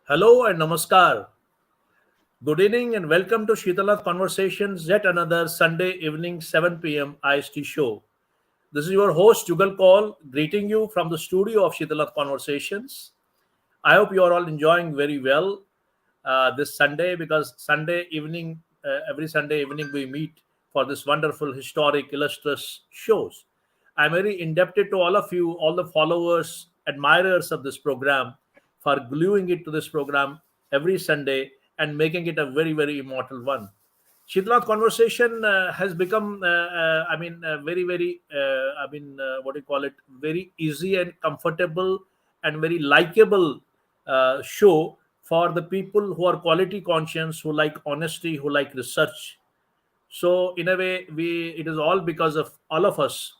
Hello and namaskar. Good evening and welcome to Shitalath Conversations, yet another Sunday evening 7 p.m. IST show. This is your host Jugal Kaul greeting you from the studio of Shitalath Conversations. I hope you are all enjoying very well this Sunday because every Sunday evening we meet for this wonderful, historic, illustrious shows. I'm very indebted to all of you, all the followers, admirers of this program, for gluing it to this program every Sunday and making it a very, very immortal one. Shitlath conversation has become, very, very, what do you call it, very easy and comfortable and very likable show for the people who are quality conscious, who like honesty, who like research. So in a way, we it is all because of all of us,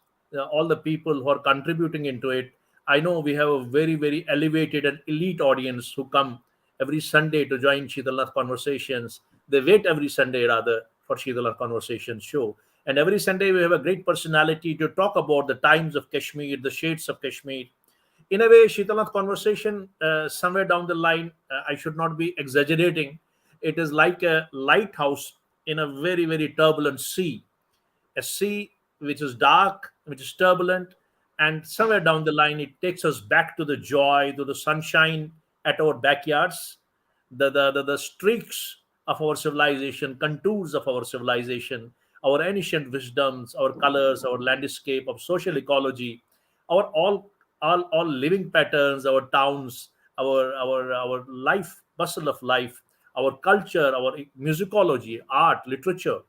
all the people who are contributing into it. I know we have a very, very elevated and elite audience who come every Sunday to join Shitalath conversations. They wait every Sunday rather for Shitalath conversations show. And every Sunday we have a great personality to talk about the times of Kashmir, the shades of Kashmir. In a way, Shitalath conversation, somewhere down the line, I should not be exaggerating. It is like a lighthouse in a very, very turbulent sea, a sea which is dark, which is turbulent, and somewhere down the line, it takes us back to the joy, to the sunshine at our backyards, the streaks of our civilization, contours of our civilization, our ancient wisdoms, our colors, our landscape of social ecology, our all living patterns, our towns, our life, bustle of life, our culture, our musicology, art, literature,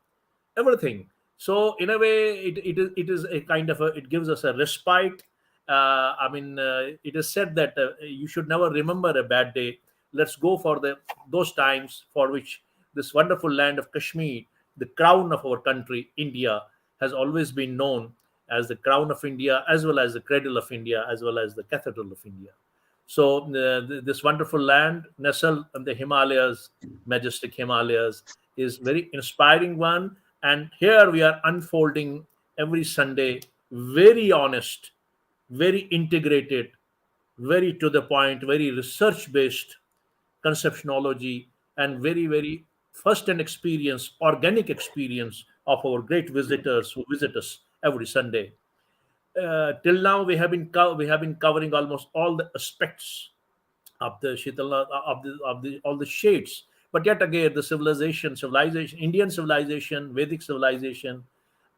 everything. So in a way, it is a kind of it gives us a respite. It is said that you should never remember a bad day. Let's go for the those times for which this wonderful land of Kashmir, the crown of our country, India, has always been known as the crown of India, as well as the cradle of India, as well as the cathedral of India. So this wonderful land, nestled in the Himalayas, majestic Himalayas, is very inspiring one. And here we are unfolding every Sunday, very honest, very integrated, very to the point, very research based conceptionology, and very, very first hand experience, organic experience of our great visitors who visit us every Sunday. Till now, we have been covering almost all the aspects of the Shitala, of the all the shades. But yet again, the civilization, Indian civilization, Vedic civilization,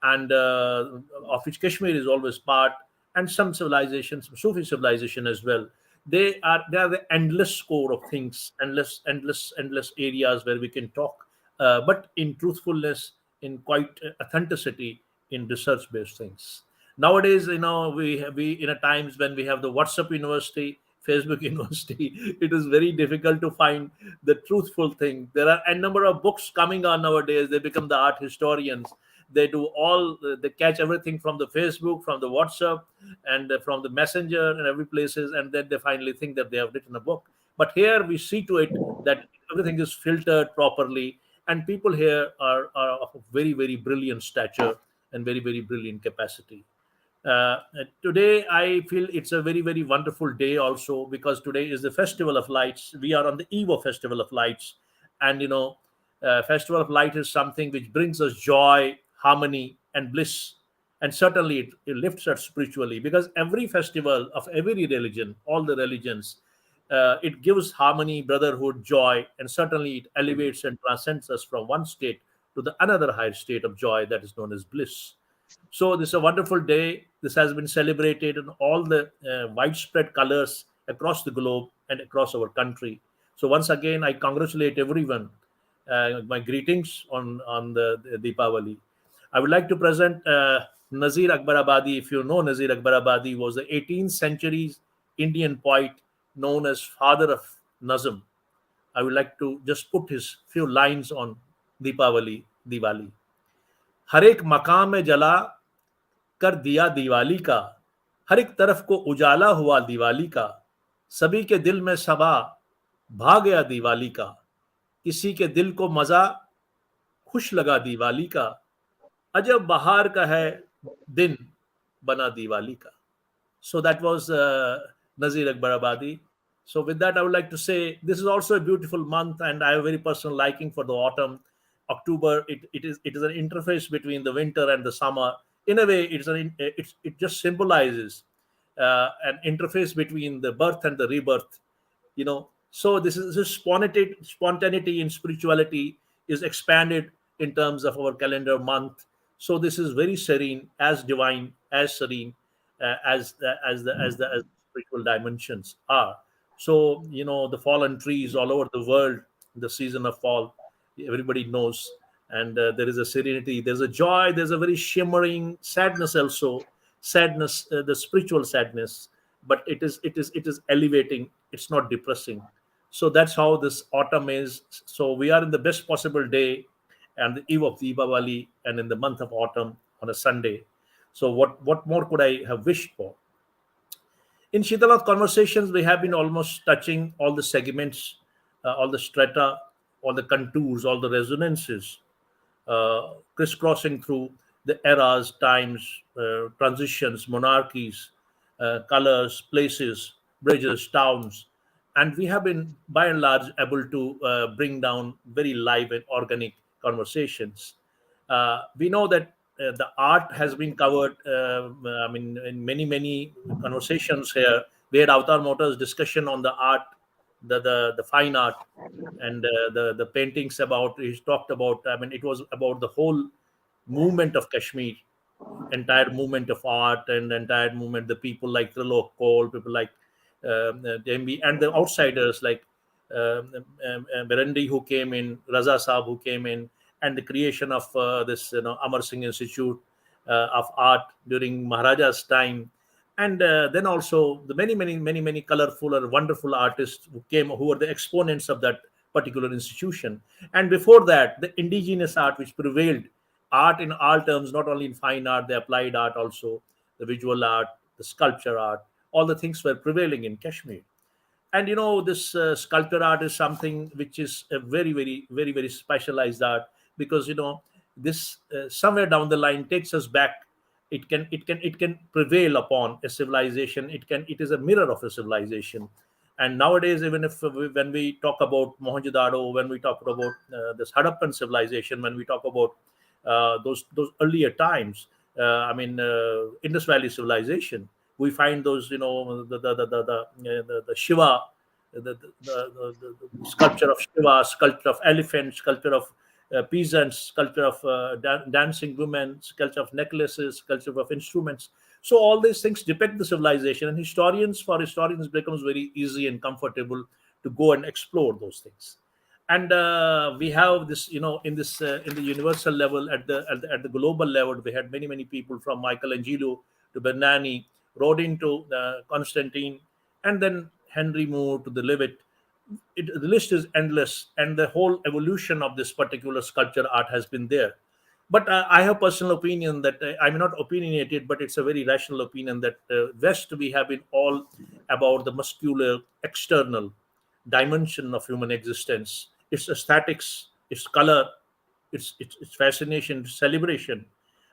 and of which Kashmir is always part, and some civilizations, some Sufi civilization as well. They are the endless core of things, endless areas where we can talk, but in truthfulness, in quite authenticity, in research based things. Nowadays, we in a times when we have the WhatsApp University, Facebook University, it is very difficult to find the truthful thing. There are a number of books coming on nowadays. They become the art historians. They do all, they catch everything from the Facebook, from the WhatsApp, and from the Messenger and every places, and then they finally think that they have written a book. But here we see to it that everything is filtered properly, and people here are of very, very brilliant stature and very, very brilliant capacity. Today, I feel it's a very, very wonderful day also because today is the Festival of Lights. We are on the eve of Festival of Lights. And, Festival of Light is something which brings us joy, harmony, and bliss. And certainly it lifts us spiritually because every festival of every religion, all the religions, it gives harmony, brotherhood, joy, and certainly it elevates and transcends us from one state to the another higher state of joy that is known as bliss. So this is a wonderful day. This has been celebrated in all the widespread colors across the globe and across our country. So once again, I congratulate everyone. My greetings on the Deepavali. I would like to present Nazir Akbarabadi. If you know Nazir Akbarabadi, was the 18th century Indian poet known as father of Nazm. I would like to just put his few lines on Deepavali, Diwali. हर एक मकाम में जला कर दिया दिवाली का, हर एक तरफ को उजाला हुआ दिवाली का, सभी के दिल में सबा भा गया दिवाली का, किसी के दिल को मजा खुश लगा दिवाली का, अजब बहार का है दिन बना दिवाली का. So that was Nazir Akbarabadi. So with that, I would like to say this is also a beautiful month, and I have a very personal liking for the autumn. October, it is an interface between the winter and the summer. In a way, it just symbolizes an interface between the birth and the rebirth. So this spontaneity in spirituality is expanded in terms of our calendar month. So this is very serene, as divine, as serene, as spiritual dimensions are. So the fallen trees all over the world, the season of fall, everybody knows. And there is a serenity, there's a joy, there's a very shimmering sadness also. Sadness, the spiritual sadness, but it is elevating, it's not depressing. So that's how this autumn is. So we are in the best possible day and the eve of Deepavali, and in the month of autumn on a Sunday. So what more could I have wished for? In Shitala's conversations, we have been almost touching all the segments, all the strata, all the contours, all the resonances, crisscrossing through the eras, times, transitions, monarchies, colors, places, bridges, towns. And we have been, by and large, able to bring down very live and organic conversations. We know that the art has been covered. I mean, in many conversations here, we had Avatar Motors discussion on the art, the fine art, and the paintings about. He talked about. I mean, it was about the whole movement of Kashmir, entire movement of art, and entire movement. The people like Trilok Kaul, people like Dembi, and the outsiders like Berendi who came in, Raza Saab who came in, and the creation of this Amar Singh Institute of Art during Maharaja's time. And then also the many colorful or wonderful artists who came, who were the exponents of that particular institution. And before that, the indigenous art which prevailed, art in all terms, not only in fine art, the applied art also, the visual art, the sculpture art, all the things were prevailing in Kashmir. And this sculpture art is something which is a very specialized art, because this somewhere down the line takes us back. It can prevail upon a civilization. It is a mirror of a civilization. And nowadays, even if when we talk about Mohenjo-daro, when we talk about this Harappan civilization, when we talk about those earlier times, Indus Valley civilization, we find those, the Shiva, the sculpture of Shiva, sculpture of elephants, sculpture of peasants, sculpture of dancing women, sculpture of necklaces, sculpture of instruments. So all these things depict the civilization, and for historians becomes very easy and comfortable to go and explore those things. And we have this, in the universal level, at the global level, we had many people from Michelangelo to Bernani, Rodin to Constantine, and then Henry Moore to the Levitt. The list is endless, and the whole evolution of this particular sculpture art has been there. But I have personal opinion that I'm not opinionated, but it's a very rational opinion that West, we have been all about the muscular external dimension of human existence, its aesthetics, its color, its fascination, its celebration,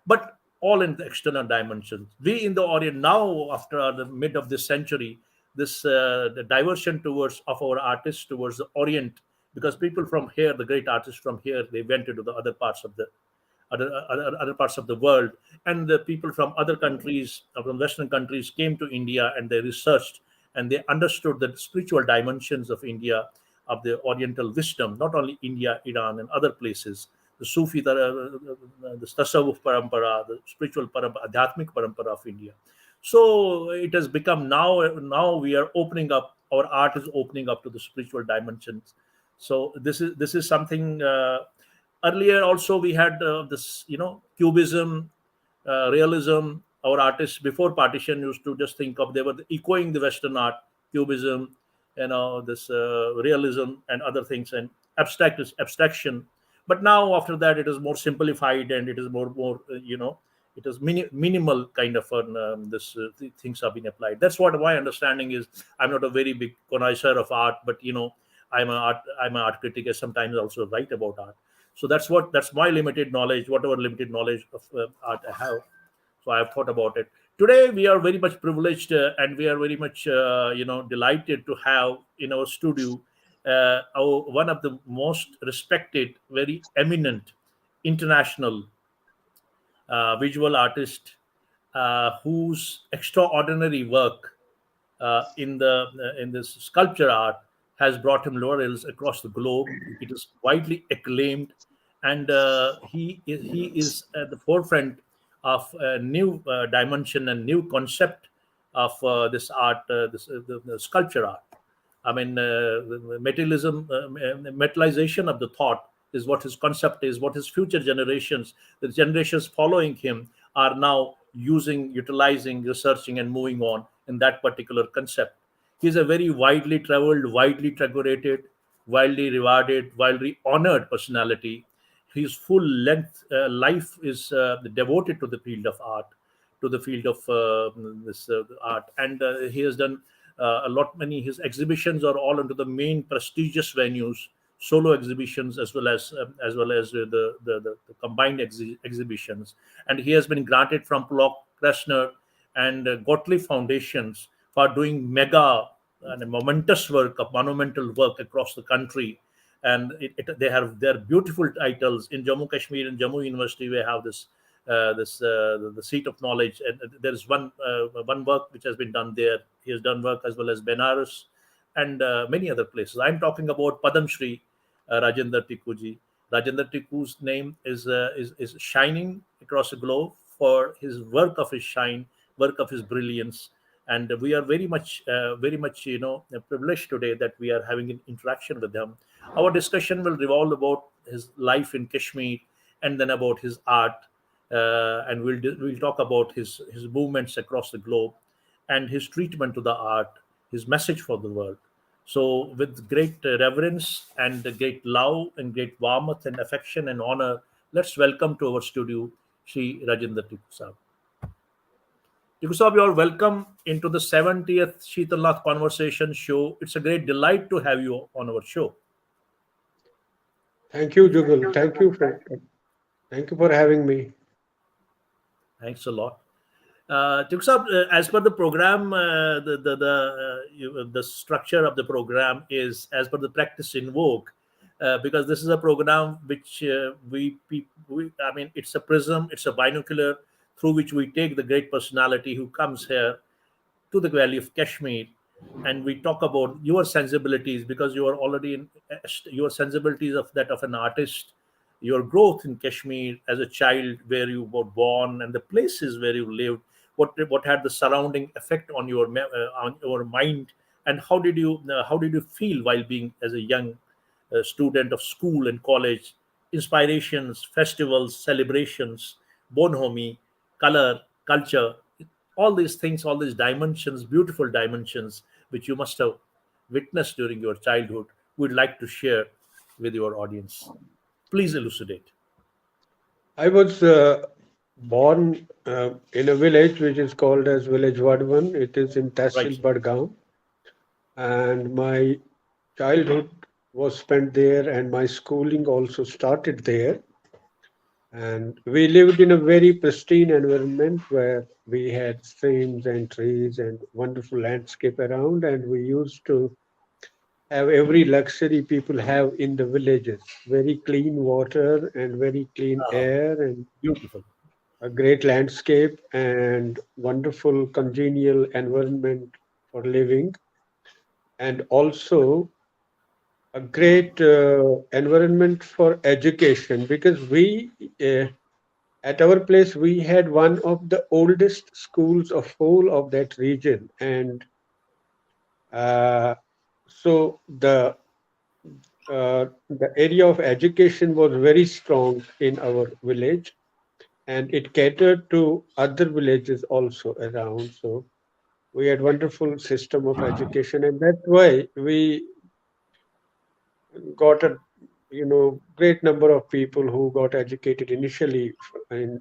but all in the external dimension. We in the Orient now, after the mid of this century, this the diversion towards of our artists towards the Orient, because people from here, the great artists from here, they went into the other parts of the world, and the people from other countries, from Western countries, came to India, and they researched, and they understood the spiritual dimensions of India, of the Oriental wisdom, not only India, Iran, and other places. The Sufi, the Tasawwuf parampara, the spiritual parampara, Adhyatmic parampara of India. So it has become now we are opening up. Our art is opening up to the spiritual dimensions. So this is something. Earlier also we had this, cubism, realism. Our artists before partition used to just think of, they were echoing the Western art, cubism, this realism and other things, and abstraction. But now after that, it is more simplified, and it is more it is minimal kind of this things have been applied. That's what my understanding is. I'm not a very big connoisseur of art, but I'm an art critic. I sometimes also write about art. So that's my limited knowledge, whatever limited knowledge of art I have. So I have thought about it. Today we are very much privileged and we are very much delighted to have in our studio one of the most respected, very eminent international visual artist whose extraordinary work in this sculpture art has brought him laurels across the globe. It is widely acclaimed, and he is at the forefront of a new dimension and new concept of this art, the sculpture art. I mean, materialism, metallization of the thought is what his concept is, what his future generations, the generations following him, are now using, utilizing, researching, and moving on in that particular concept. He's a very widely traveled, widely decorated, widely rewarded, widely honored personality. His full length life is devoted to the field of art, to the field of this art, and he has done a lot. Many his exhibitions are all into the main prestigious venues, solo exhibitions as well as the combined exhibitions. And he has been granted from Pollock Kressner and Gottlieb foundations for doing mega and momentous work of monumental work across the country. And they have their beautiful titles in Jammu Kashmir and Jammu University. We have the seat of knowledge, and there is one work which has been done there. He has done work as well as Benares and many other places. I'm talking about Padamshri Rajinder Tiku ji. Rajinder Tiku's name is shining across the globe for his work of his shine, work of his brilliance, and we are very much privileged today that we are having an interaction with him. Our discussion will revolve about his life in Kashmir, and then about his art, and we'll talk about his movements across the globe, and his treatment to the art, his message for the world. So, with great reverence and great love and great warmth and affection and honor, let's welcome to our studio Sri Rajinder Tiku Sahab. Tiku Sahab, you are welcome into the 70th Sheetalnath Conversation show. It's a great delight to have you on our show. Thank you, Jugal. Thank you for having me. Thanks a lot. Tiku Sahab, as per the program, the structure of the program is as per the practice in vogue, because this is a program which I mean, it's a prism, it's a binocular through which we take the great personality who comes here to the Valley of Kashmir, and we talk about your sensibilities, because you are already in your sensibilities of that of an artist, your growth in Kashmir as a child, where you were born, and the places where you lived, what had the surrounding effect on your mind, and how did you feel while being as a young student of school and college, inspirations, festivals, celebrations, bonhomie, color, culture, all these things, all these dimensions, beautiful dimensions, which you must have witnessed during your childhood, would like to share with your audience. Please elucidate. I was born in a village which is called as Village Vadvan. It is in Right. Tehsil Badgaon, and my childhood was spent there, and my schooling also started there. And we lived in a very pristine environment where we had streams and trees and wonderful landscape around, and we used to have every luxury people have in the villages: very clean water and very clean Ah, air and beautiful. a great landscape and wonderful congenial environment for living, and also a great environment for education, because we at our place we had one of the oldest schools of whole of that region. And uh, so the area of education was very strong in our village, and it catered to other villages also around. So we had wonderful system of education, and that's why we got a great number of people who got educated initially from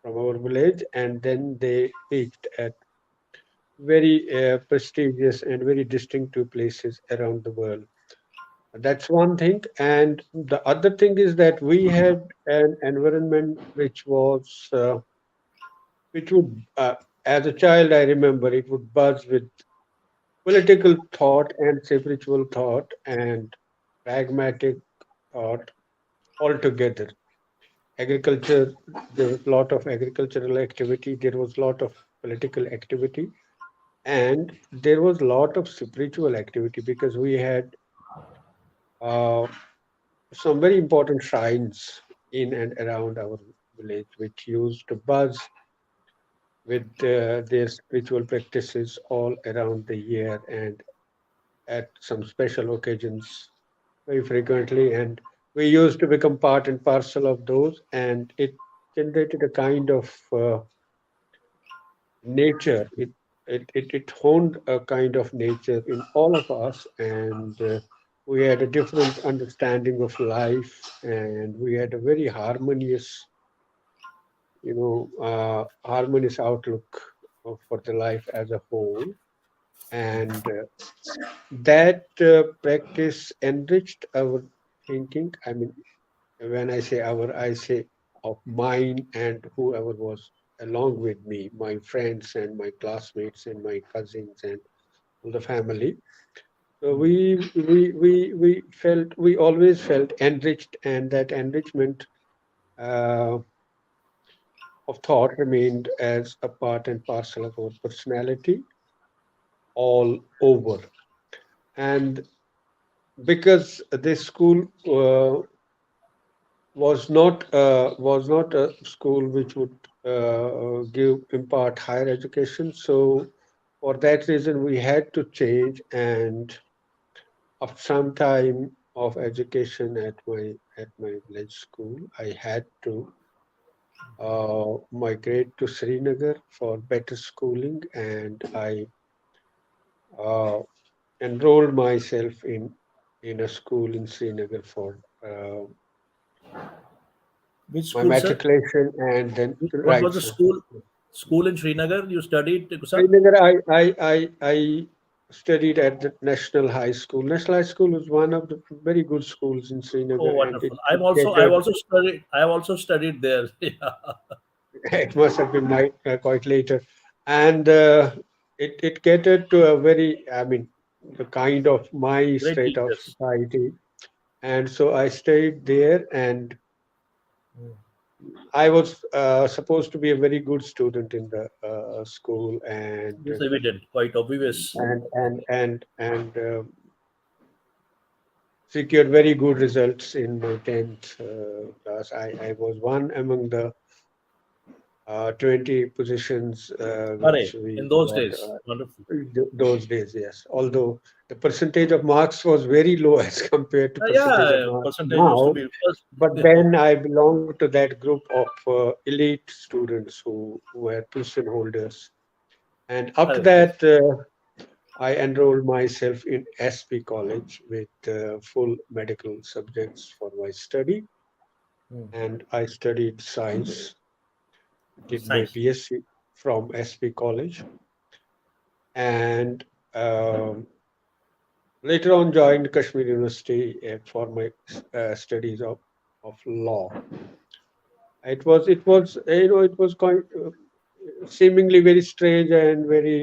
our village, and then they reached at very prestigious and very distinctive places around the world. That's one thing. And the other thing is that we had an environment which would, as a child, I remember it would buzz with political thought and spiritual thought and pragmatic thought altogether. Agriculture, there was a lot of agricultural activity, there was a lot of political activity, and there was a lot of spiritual activity because we had uh, some very important shrines in and around our village, which used to buzz with their spiritual practices all around the year and at some special occasions very frequently. And we used to become part and parcel of those, and it generated a kind of nature. It honed a kind of nature in all of us, and we had a different understanding of life, and we had a very harmonious, harmonious outlook for the life as a whole. And that practice enriched our thinking. I mean, when I say our, I say of mine and whoever was along with me, my friends and my classmates and my cousins and all the family. So we always felt enriched, and that enrichment uh, of thought remained as a part and parcel of our personality all over. And because this school was not a school which would give impart higher education. So for that reason, we had to change. And after some time of education at my village school, I had to migrate to Srinagar for better schooling, and I uh, enrolled myself in a school in Srinagar for Which my school, sir? matriculation and then What right. was the school? School in Srinagar you studied, Tiku sir? Srinagar, I studied at the National High School. National High School was one of the very good schools in Oh, Srinagar, and wonderful. it I've catered. also studied. I've also studied there. Yeah. It must have been quite later, and it catered to a very, I mean, the kind of my Great state of teachers. society, and so I stayed there, and Mm. I was supposed to be a very good student in the school, and It is evident, quite obvious. secured very good results in my 10th class. I was one among the 20 positions Hooray. which we In those got days. Wonderful. those days, yes. Although the percentage of marks was very low as compared to percentage of Yeah, marks percentage used to now, be first. but then I belonged to that group of elite students who were position holders. And after Correct, yes. that, I enrolled myself in SP College with full medical subjects for my study, Mm. and I studied science, did my Science. BSc from SP College, and um, later on joined Kashmir University for my studies of law. It was quite seemingly very strange and very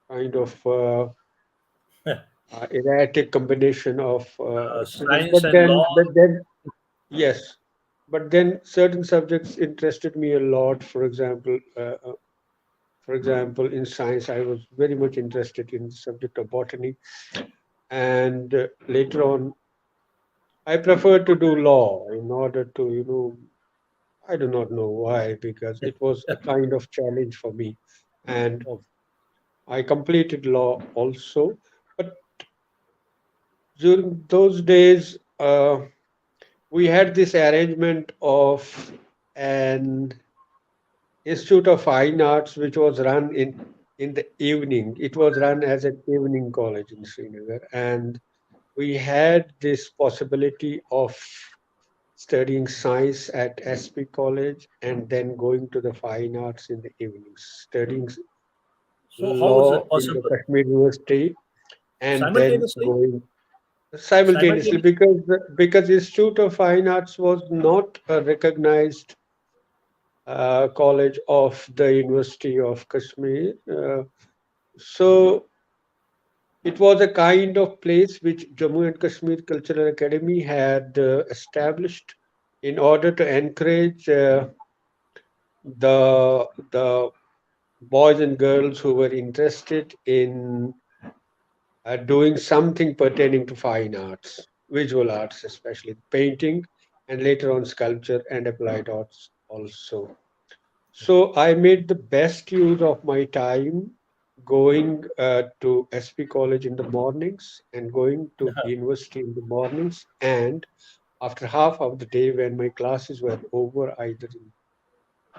kind of erratic combination of studies. Science and law. But then, yes, but then certain subjects interested me a lot. For example, in science, I was very much interested in the subject of botany, and later on, I preferred to do law in order to, I do not know why, because it was a kind of challenge for me, and Oh, I completed law also. But during those days, we had this arrangement of an Institute of Fine Arts, which was run in the evening. It was run as an evening college in Srinagar, and we had this possibility of studying science at SP College and then going to the fine arts in the evenings, studying so how is law it in the possible? Kashmir University, and then Simultaneously? going simultaneously Simultaneously? because Institute of Fine Arts was not a recognized College of the University of Kashmir. So it was a kind of place which Jammu and Kashmir Cultural Academy had established in order to encourage the boys and girls who were interested in doing something pertaining to fine arts, visual arts, especially painting, and later on sculpture and applied arts also. So I made the best use of my time going to SP College in the mornings and going to university in the mornings. And after half of the day, when my classes were over, either in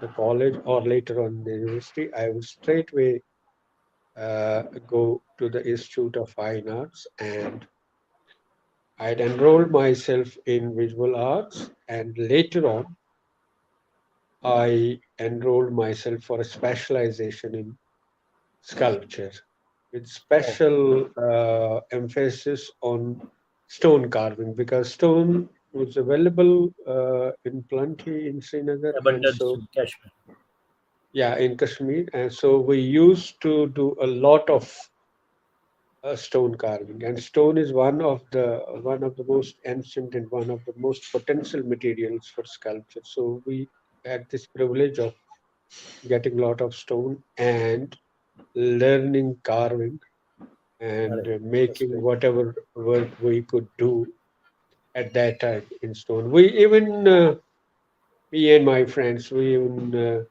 the college or later on in the university, I would straightway go to the Institute of Fine Arts and I'd enroll myself in visual arts. And later on, I enrolled myself for a specialization in sculpture with Oh, special emphasis on stone carving because stone was available in plenty in Srinagar and abundance so in Kashmir. yeah in Kashmir and so we used to do a lot of stone carving and stone is one of the most ancient and one of the most potential materials for sculpture so we had this privilege of getting a lot of stone and learning carving and Correct. That's making great. whatever work we could do at that time in stone. We even, me and my friends, we even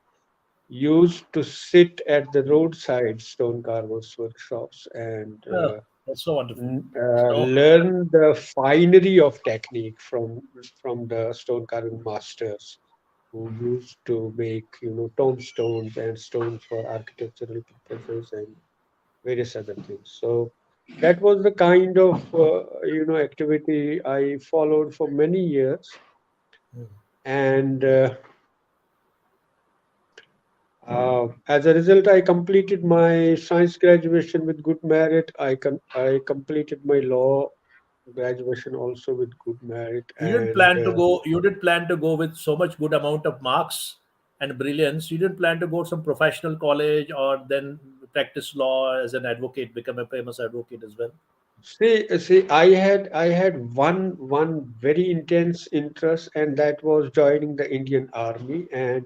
used to sit at the roadside stone carvers workshops and Oh, that's so wonderful. So, learn the finery of technique from the stone carving masters who used to make tombstones and stones for architectural purposes and various other things. So that was the kind of activity I followed for many years, and as a result, I completed my science graduation with good merit. I completed my law graduation also with good merit, you didn't and plan to go. You did plan to go with so much good amount of marks and brilliance. You didn't plan to go to some professional college or then practice law as an advocate, become a famous advocate as well. see, I had one very intense interest, and that was joining the Indian Army, and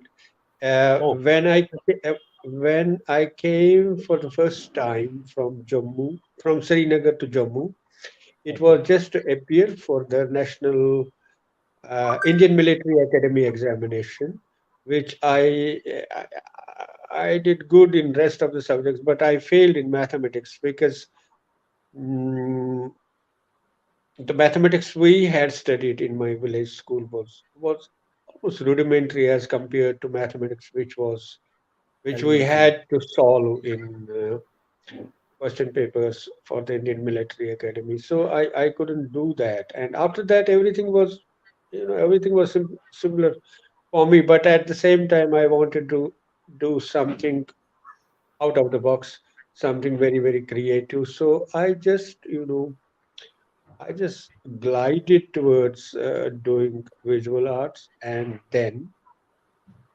Oh, when I came for the first time from Srinagar to Jammu, it okay. was just to appear for the National Indian Military Academy examination, which I did good in rest of the subjects, but I failed in mathematics because mm, the mathematics we had studied in my village school was almost rudimentary as compared to mathematics which we Elementary. had to solve in question papers for the Indian Military Academy. So I couldn't do that. And after that, everything was similar for me. But at the same time, I wanted to do something out of the box, something very, very creative. So I just glided towards doing visual arts and then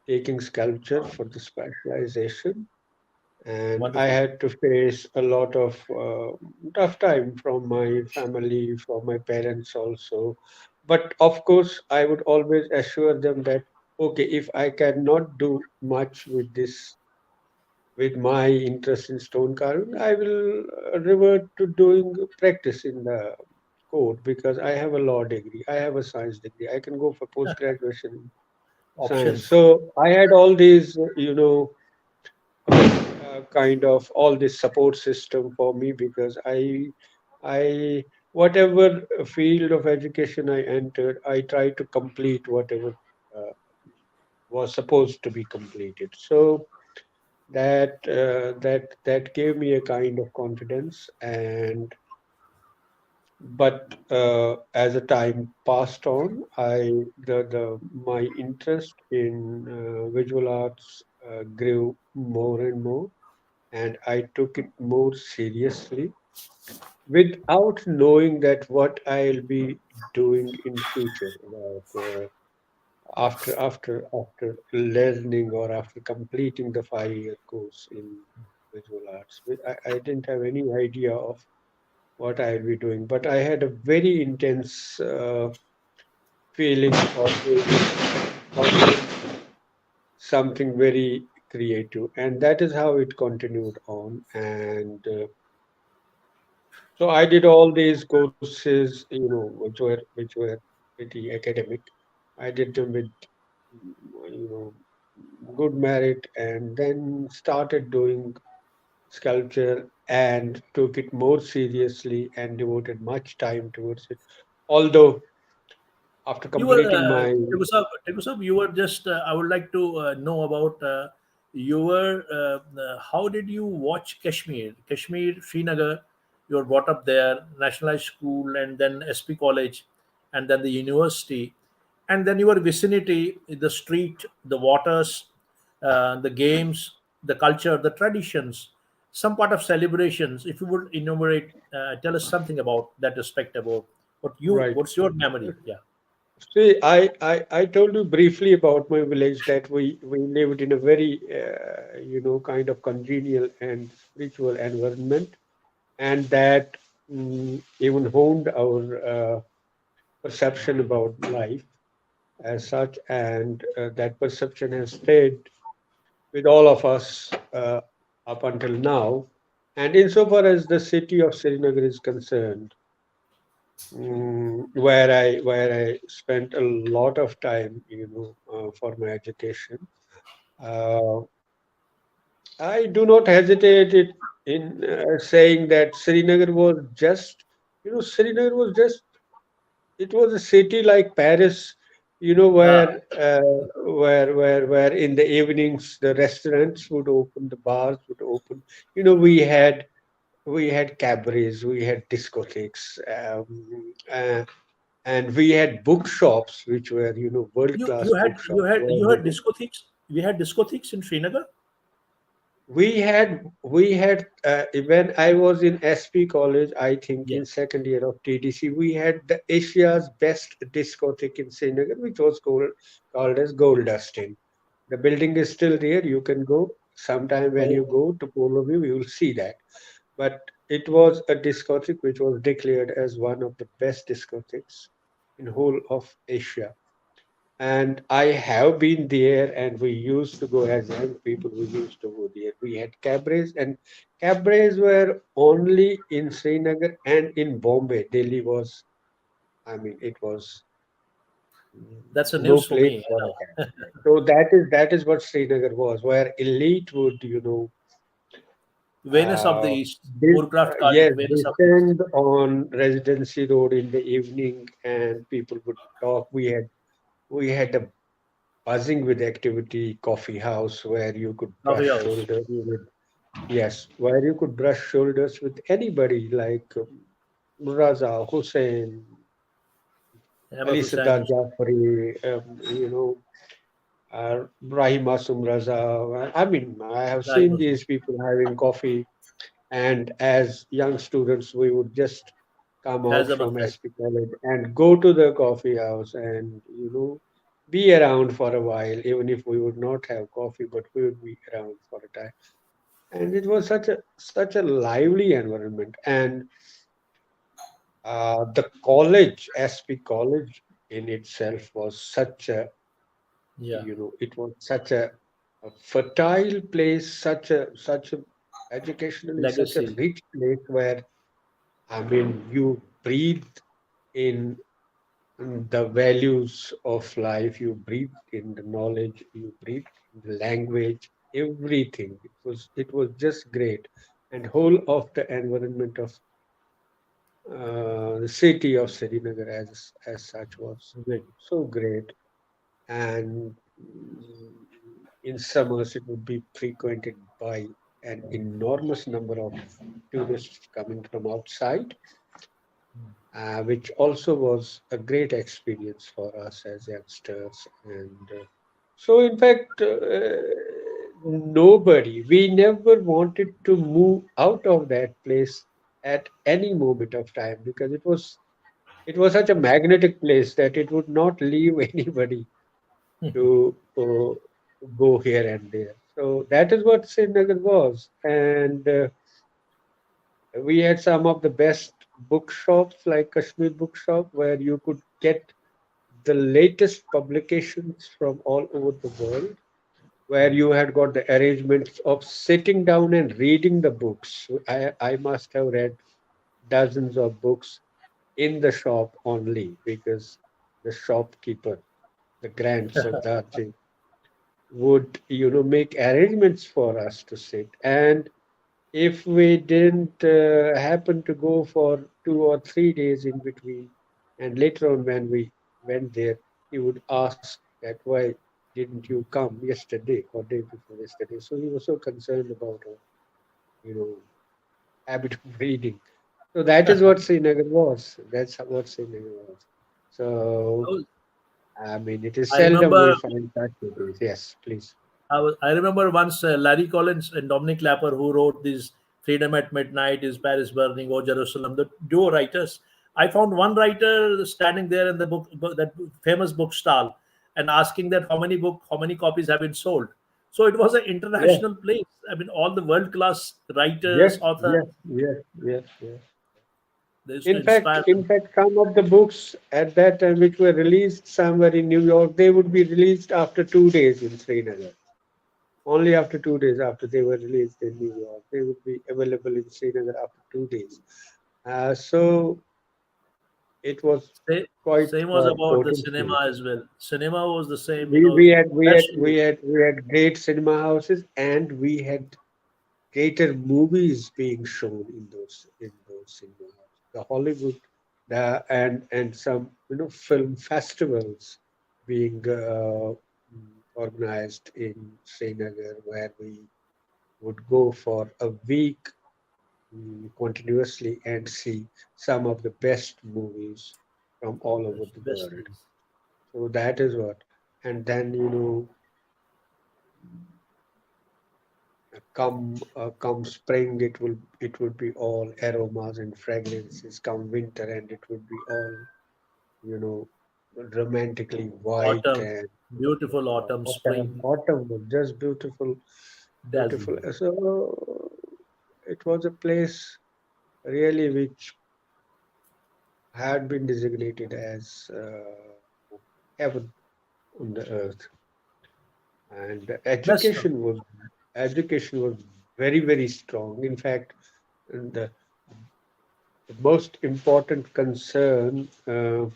taking sculpture for the specialization and I Wonderful. had to face a lot of tough time from my family, from my parents also. But of course, I would always assure them that okay, if I cannot do much with this, with my interest in stone carving, I will revert to doing practice in the court because I have a law degree, I have a science degree, I can go for post graduation in science. Options. So I had all these, kind of all this support system for me because I whatever field of education I entered, I tried to complete whatever uh, was supposed to be completed. So that gave me a kind of confidence and but as the time passed on, the my interest in visual arts grew more and more and I took it more seriously without knowing that what I'll be doing in future. That after learning or after completing the 5 year course in visual arts. I didn't have any idea of what I'll be doing, but I had a very intense feeling of doing something very creative, and that is how it continued on. And so I did all these courses, which were pretty academic. I did them with, you know, good merit, and then started doing sculpture and took it more seriously and devoted much time towards it. Although after You were completing my Tekusab, you were just. I would like to know about. You were. How did you watch Kashmir? Kashmir, Srinagar. You were brought up there, nationalized school, and then SP College, and then the university, and then your vicinity, the street, the waters, the games, the culture, the traditions, some part of celebrations. If you would enumerate, tell us something about that aspect about what you. right. What's your memory? Yeah. See, I told you briefly about my village that we lived in a very, kind of congenial and spiritual environment, and that even honed our perception about life as such, and that perception has stayed with all of us up until now. And insofar as the city of Srinagar is concerned, where I spent a lot of time, for my education. Uh, I do not hesitate in saying that Srinagar was just, Srinagar was just, it was a city like Paris, Ah, where in the evenings the restaurants would open, the bars would open. We had cabarets, we had discotheques, and we had bookshops, which were, world you class you had you bookshops. had Where you had discotheques. We had discotheques in Srinagar. we had when I was in SP College, I think Yeah. in second year of TDC, we had the Asia's best discotheque in Srinagar, which was called as Gold Dustin. The building is still there. You can go sometime when you Oh, go to Polo View, you will see that. But it was a discotheque which was declared as one of the best discotheques in whole of Asia. And I have been there, and we used to go as young people. We used to go there. We had cabarets, and cabarets were only in Srinagar and in Bombay. Delhi was, I mean, it was that's a no news for place me. for a cabaret. So that is what Srinagar was, where elite would, Venice of the uh, East. Moorcraft called it yes, Venice of the East. descend on Residency Road in the evening, and people would talk. We had a buzzing with activity coffee house where you could Coffee brush house. shoulders with, yes, where you could brush shoulders with anybody like Raza, Hussein, Ahmed Ali Sadar Hussain. Jafari, Brahim Asum Raza. I mean, I have Rahim seen Hussain. these people having coffee, and as young students, we would just come out Has a from said. SP College and go to the coffee house and, be around for a while, even if we would not have coffee, but we would be around for a time. And it was such a lively environment. And the college, SP College in itself was Yeah. it was such a fertile place, such a educationally such a Legacy. rich place where, I mean, you breathe in the values of life, you breathe in the knowledge, you breathe in the language, everything. It was just great. And whole of the environment of the city of Srinagar as such was Great. so great. And in summers it would be frequented by an enormous number of tourists coming from outside, which also was a great experience for us as youngsters. And so, in fact, we never wanted to move out of that place at any moment of time, because it was such a magnetic place that it would not leave anybody. to go here and there. So that is what Srinagar was. And we had some of the best bookshops like Kashmir Bookshop, where you could get the latest publications from all over the world, where you had got the arrangements of sitting down and reading the books. So I must have read dozens of books in the shop only because the shopkeeper, the grand Sardarji, would make arrangements for us to sit. And if we didn't happen to go for 2 or 3 days in between, and later on when we went there, he would ask that why didn't you come yesterday or day before yesterday. So he was so concerned about our you know habit of reading. So that is what Srinagar was. That's what Srinagar was. So So I mean, it is I seldom we remember find such movies. Yes, please. I remember once Larry Collins and Dominic Lapper, who wrote these Freedom at Midnight, Is Paris Burning, Oh Jerusalem, the duo writers. I found one writer standing there in the that famous book stall, and asking that how many copies have been sold. So it was an Yes, international place. I mean, all the world class writers, yes, authors, yes, yes, yes, yes. they used to In fact, inspire in them. fact, some of the books at that time which were released somewhere in New York, they would be released after 2 days in Srinagar. Only after 2 days after they were released in New York, they would be available in Srinagar after 2 days. So it was quite Same was about the potential. cinema as well. Cinema was the same, We, we had we had we especially had we had great cinema houses, and we had greater movies being shown in those cinema halls. The Hollywood, and some film festivals being organized in Srinagar, where we would go for a week continuously and see some of the best movies from all over the best world. movies. So that is what. And then come spring, it would be all aromas and fragrances. Come winter, and it would be all you know romantically white, Autumn, and beautiful autumn, autumn spring, autumn was just beautiful, beautiful. dazzling. So it was a place really which had been designated as heaven on the earth. And Best one. education was very, very strong. In fact, the most important concern to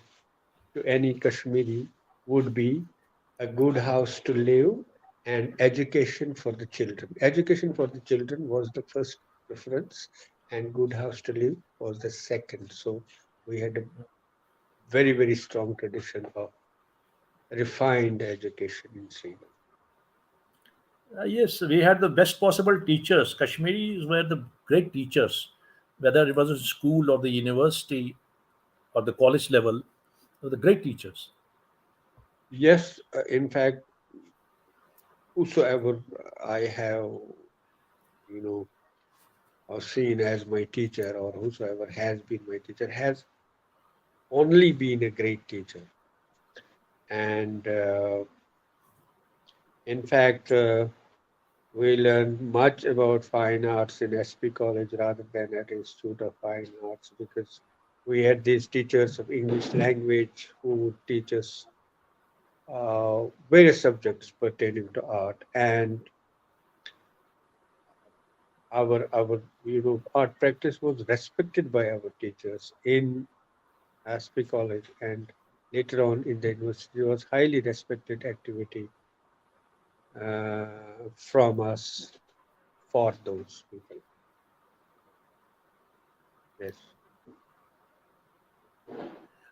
any Kashmiri would be a good house to live and education for the children. Education for the children was the first preference, and good house to live was the second. So we had a very, very strong tradition of refined education in Srinagar. Yes, we had the best possible teachers. Kashmiris were the great teachers, whether it was in school or the university or the college level. They were the great teachers. Yes, in fact, whosoever I have, you know, seen as my teacher, or whosoever has been my teacher, has only been a great teacher. And in fact, we learned much about fine arts in SP College rather than at Institute of Fine Arts, because we had these teachers of English language who would teach us various subjects pertaining to art, and our art practice was respected by our teachers in SP College, and later on in the university was highly respected activity from us for those people. Yes.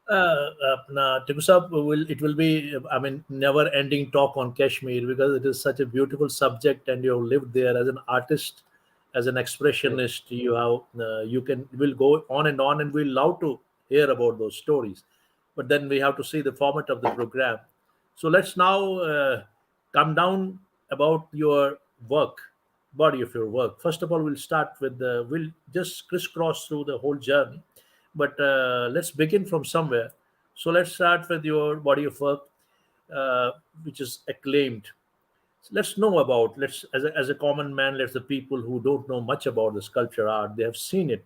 Tiku Sahab, will be, I mean, never ending talk on Kashmir, because it is such a beautiful subject, and you have lived there as an artist, as an Yes. expressionist. You can will go on, and we'll love to hear about those stories. But then we have to see the format of the program. So let's now come down about your work, body of your work. First of all, we'll start with we'll just crisscross through the whole journey, but let's begin from somewhere. So let's start with your body of work. uh, which is acclaimed. So let's know about, let's as a common man, let's the people who don't know much about the sculpture art, they have seen it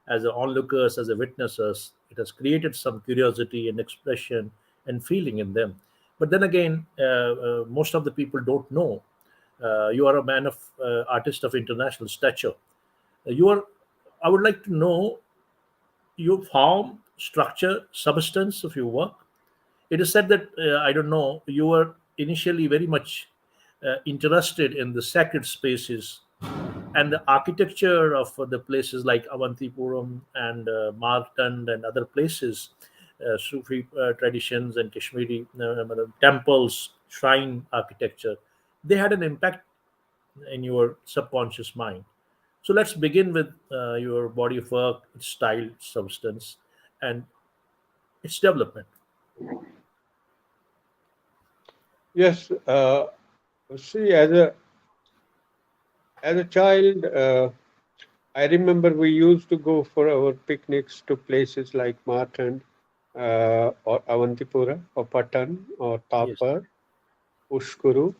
as a onlookers, as a witnesses. It has created some curiosity and expression and feeling in them. But then again, most of the people don't know. You are a man of artist of international stature. You are. I would like to know your form, structure, substance of your work. It is said that I don't know. You were initially very much interested in the sacred spaces and the architecture of the places like Avantipuram and Martand and other places, Sufi traditions and Kashmiri temples, shrine architecture. They had an impact in your subconscious mind. So let's begin with your body of work, its style, its substance, and its development. Yes, see, as a child, I remember we used to go for our picnics to places like Martand, or Avantipura, or Patan, or Yes. Tapar, Ushkuru,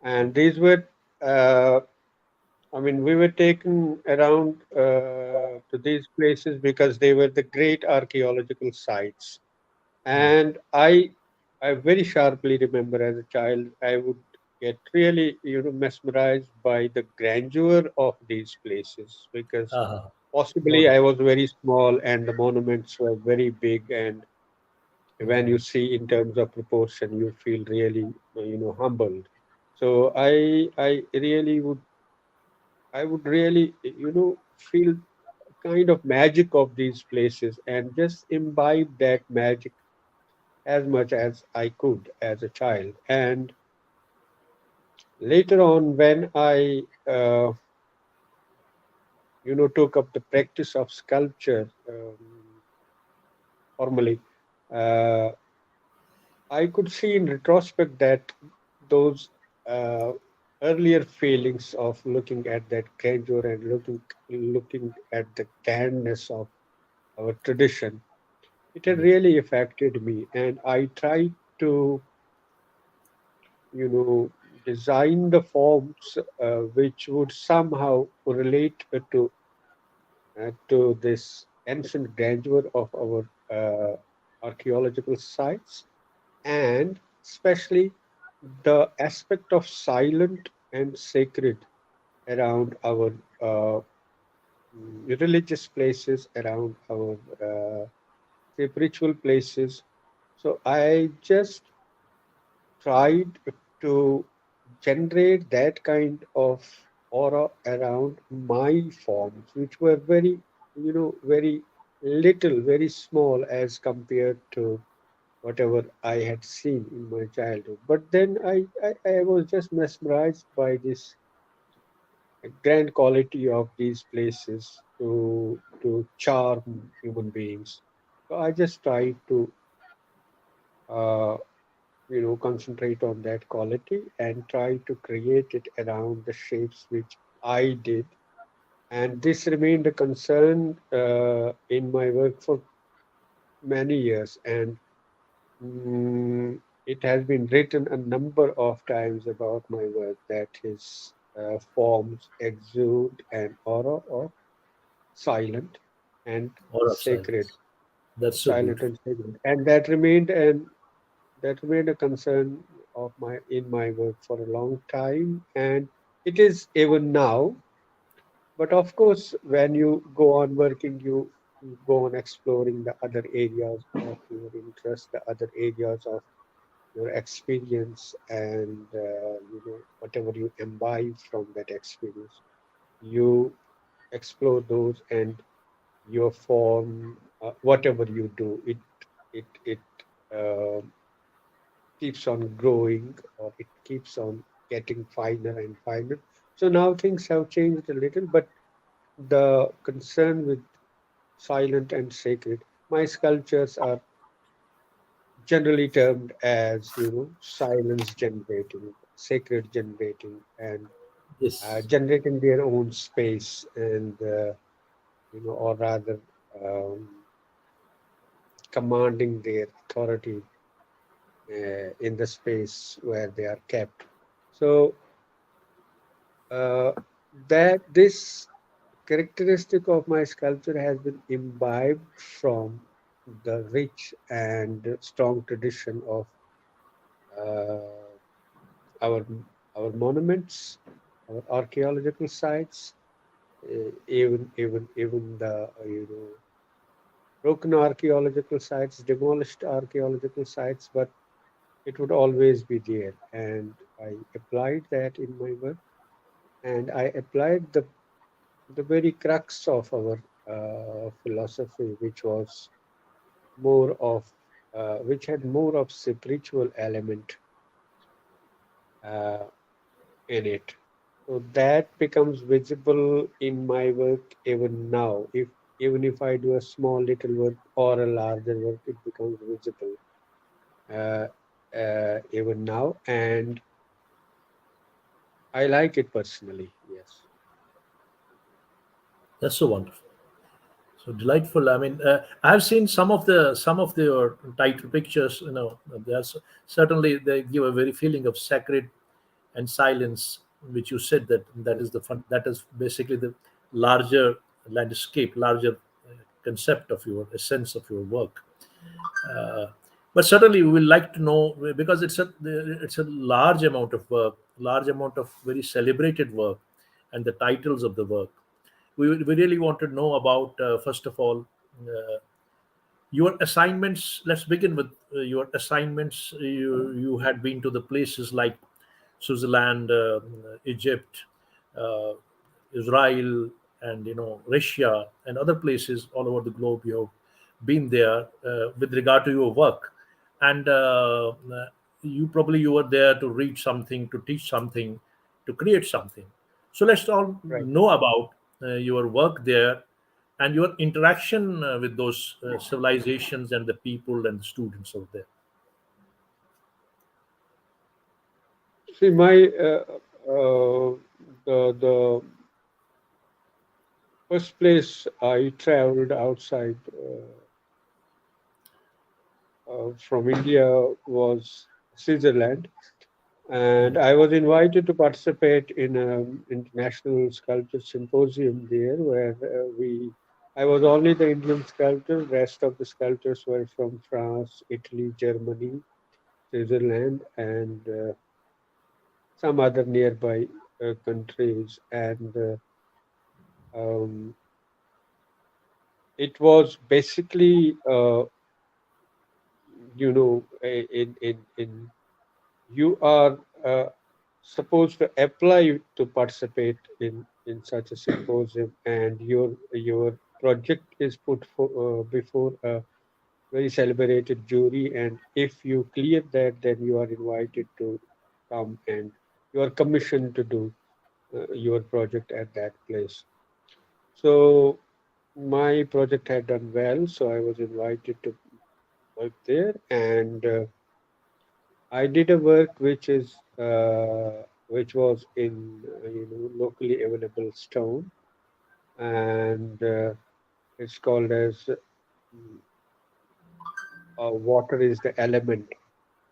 and these were, uh, I mean, we were taken around to these places because they were the great archaeological sites. Hmm. And I very sharply remember as a child, I would get really, mesmerized by the grandeur of these places because Uh-huh. possibly I Wonderful. was very small and the monuments were very big. And when you Mhm. see in terms of proportion, you feel really, humbled. So I would really, feel kind of magic of these places and just imbibe that magic as much as I could as a child. And later on, when I, took up the practice of sculpture formally, uh, I could see in retrospect that those uh, earlier feelings of looking at that grandeur and looking at the grandness of our tradition, it had Yes. really affected me. And I tried to, you know, design the forms which would somehow relate to this ancient grandeur of our archaeological sites, and especially the aspect of silent and sacred around our religious places, around our spiritual places. So I just tried to generate that kind of aura around my forms, which were very, very little, very small as compared to whatever I had seen in my childhood. But then I was just mesmerized by this grand quality of these places to charm human beings. So I just tried to uh, concentrate on that quality and try to create it around the shapes which I did. And this remained a concern in my work for many years. And it has been written a number of times about my work that his forms exude an aura of silent and Or of sacred, silence. That's so silent beautiful. and sacred, and that remained a concern of my in my work for a long time, and it is even now. But of course, when you go on working, you go on exploring the other areas of your interest, the other areas of your experience, and whatever you imbibe from that experience, you explore those, and your form, whatever you do, it uh, keeps on growing, or it keeps on getting finer and finer. So now things have changed a little, but the concern with silent and sacred, my sculptures are generally termed as, silence generating, sacred generating, and Yes. generating their own space, and or rather, commanding their authority in the space where they are kept. So uh, that this characteristic of my sculpture has been imbibed from the rich and strong tradition of uh, our our monuments, our archaeological sites, even the broken archaeological sites, demolished archaeological sites, but it would always be there. And I applied that in my work, and I applied the very crux of our philosophy, which was more of which had more of spiritual element uh, in it. So that becomes visible in my work even now. If even if I do a small little work or a larger work, it becomes visible uh, even now, and I like it personally. Yes. That's so wonderful. So delightful. I mean, I've seen some of their title pictures. You know, there's certainly they give a very feeling of sacred and silence, which you said that that Yes. is the fun. That is basically the larger landscape, larger concept of your essence of your work. Uh, but certainly, we will like to know because it's a large amount of work, large amount of very celebrated work, and the titles of the work. We really want to know about first of all your assignments. Let's begin with your assignments. You had been to the places like Switzerland, Egypt, uh, Israel, and Russia and other places all over the globe. You have been there with regard to your work, and you were there to read something, to teach something, to create something. So let's all Right. know about your work there and your interaction with those civilizations and the people and the students out there. See, my the first place I traveled outside from India was Switzerland, and I was invited to participate in an international sculpture symposium there, where I was only the Indian sculptor. Rest of the sculptors were from France, Italy, Germany, Switzerland, and some other nearby countries. And um, it was basically, in you are supposed to apply to participate in such a symposium, and your project is put before a very celebrated jury, and if you clear that, then you are invited to come, and you are commissioned to do your project at that place. So my project had done well, so I was invited to work there, and I did a work which was in locally available stone, and it's called as water is the element.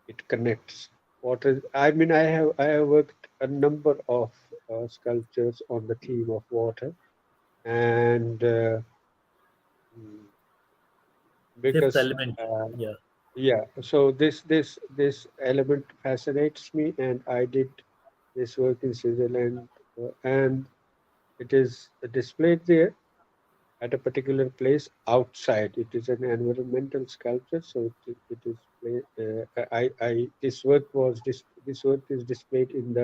It connects water. I mean, I have worked a number of sculptures on the theme of water, and mm, Fifth because element. Yeah. yeah, so this element fascinates me, and I did this work in Switzerland, and it is displayed there at a particular place outside. It is an environmental sculpture, so it is I this work this work is displayed in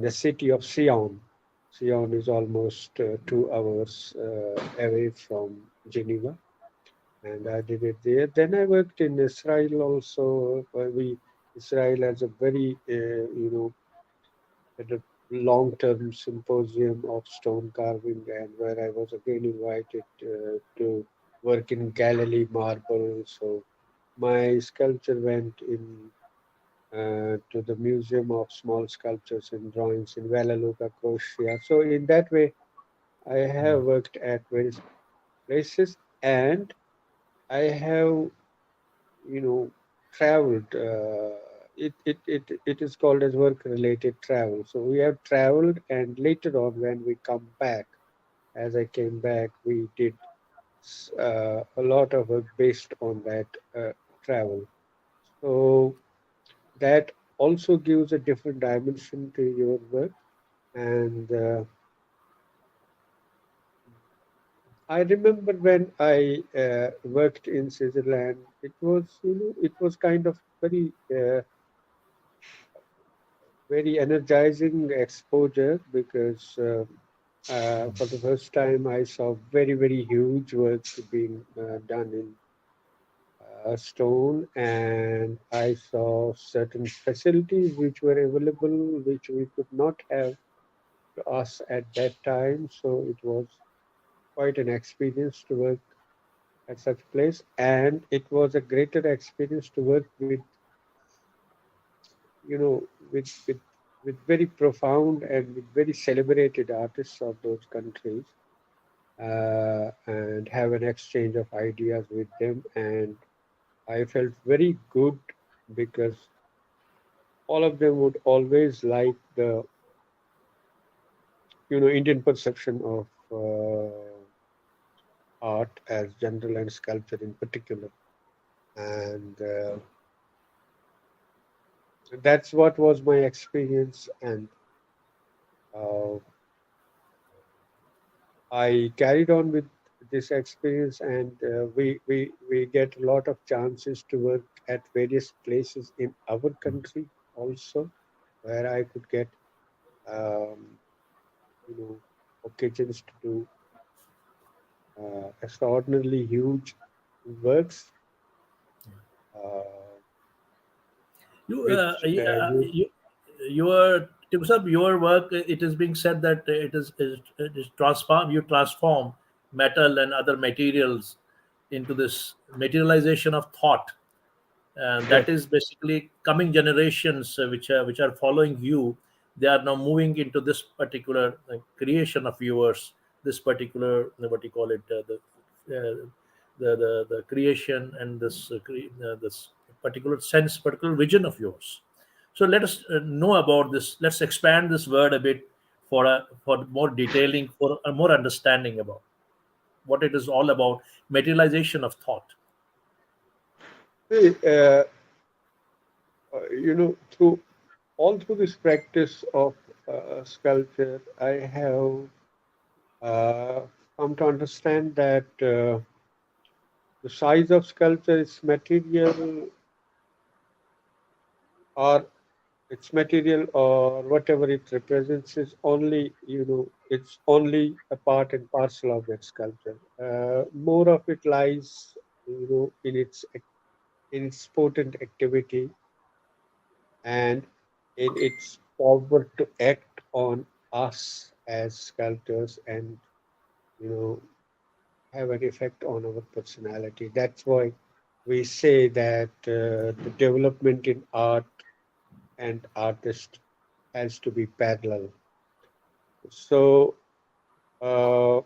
the city of Sion. Sion is almost 2 hours away from Geneva, and I did it there. Then I worked in Israel also. We Israel has a very at a long-term symposium of stone carving, and where I was again invited to work in Galilee marble. So my sculpture went in to the Museum of Small Sculptures and Drawings in Vallelunga, Croatia. So in that way, I have worked at various places, and I have, you know, traveled. It is called as work-related travel. So we have traveled, and later on, when we come back, as I came back, we did a lot of work based on that travel. So that also gives a different dimension to your work. And I remember when I worked in Switzerland, it was, it was kind of very energizing exposure because for the first time I saw very huge work being done in stone, and I saw certain facilities which were available which we could not have to us at that time. So it was quite an experience to work at such place, and it was a greater experience to work with, you know, with very profound and with very celebrated artists of those countries, and have an exchange of ideas with them. And I felt very good because all of them would always like the, Indian perception of art as general and sculpture in particular. And that's what was my experience. And uh, I carried on with this experience, and we get a lot of chances to work at various places in our country also, where I could get um, you know occasions to do extraordinarily huge works, uh, You, which would. your Tips up your work. It is being said that it is transform. You transform metal and other materials into this materialization of thought, and that Correct. is basically coming generations which are following you. They are now moving into this particular creation of yours, this particular what you call it, the creation, and this particular sense, particular vision of yours. So let us know about this. Let's expand this word a bit for more detailing, for a more understanding about what it is all about, materialization of thought. See, through all through this practice of sculpture, I have uh, come to understand that the size of sculpture is material, or its material, or whatever it represents, is only, it's only a part and parcel of that sculpture. More of it lies, in its potent activity and in its power to act on us as sculptors, and you know have an effect on our personality. That's why we say that the development in art and artist has to be parallel. So uh,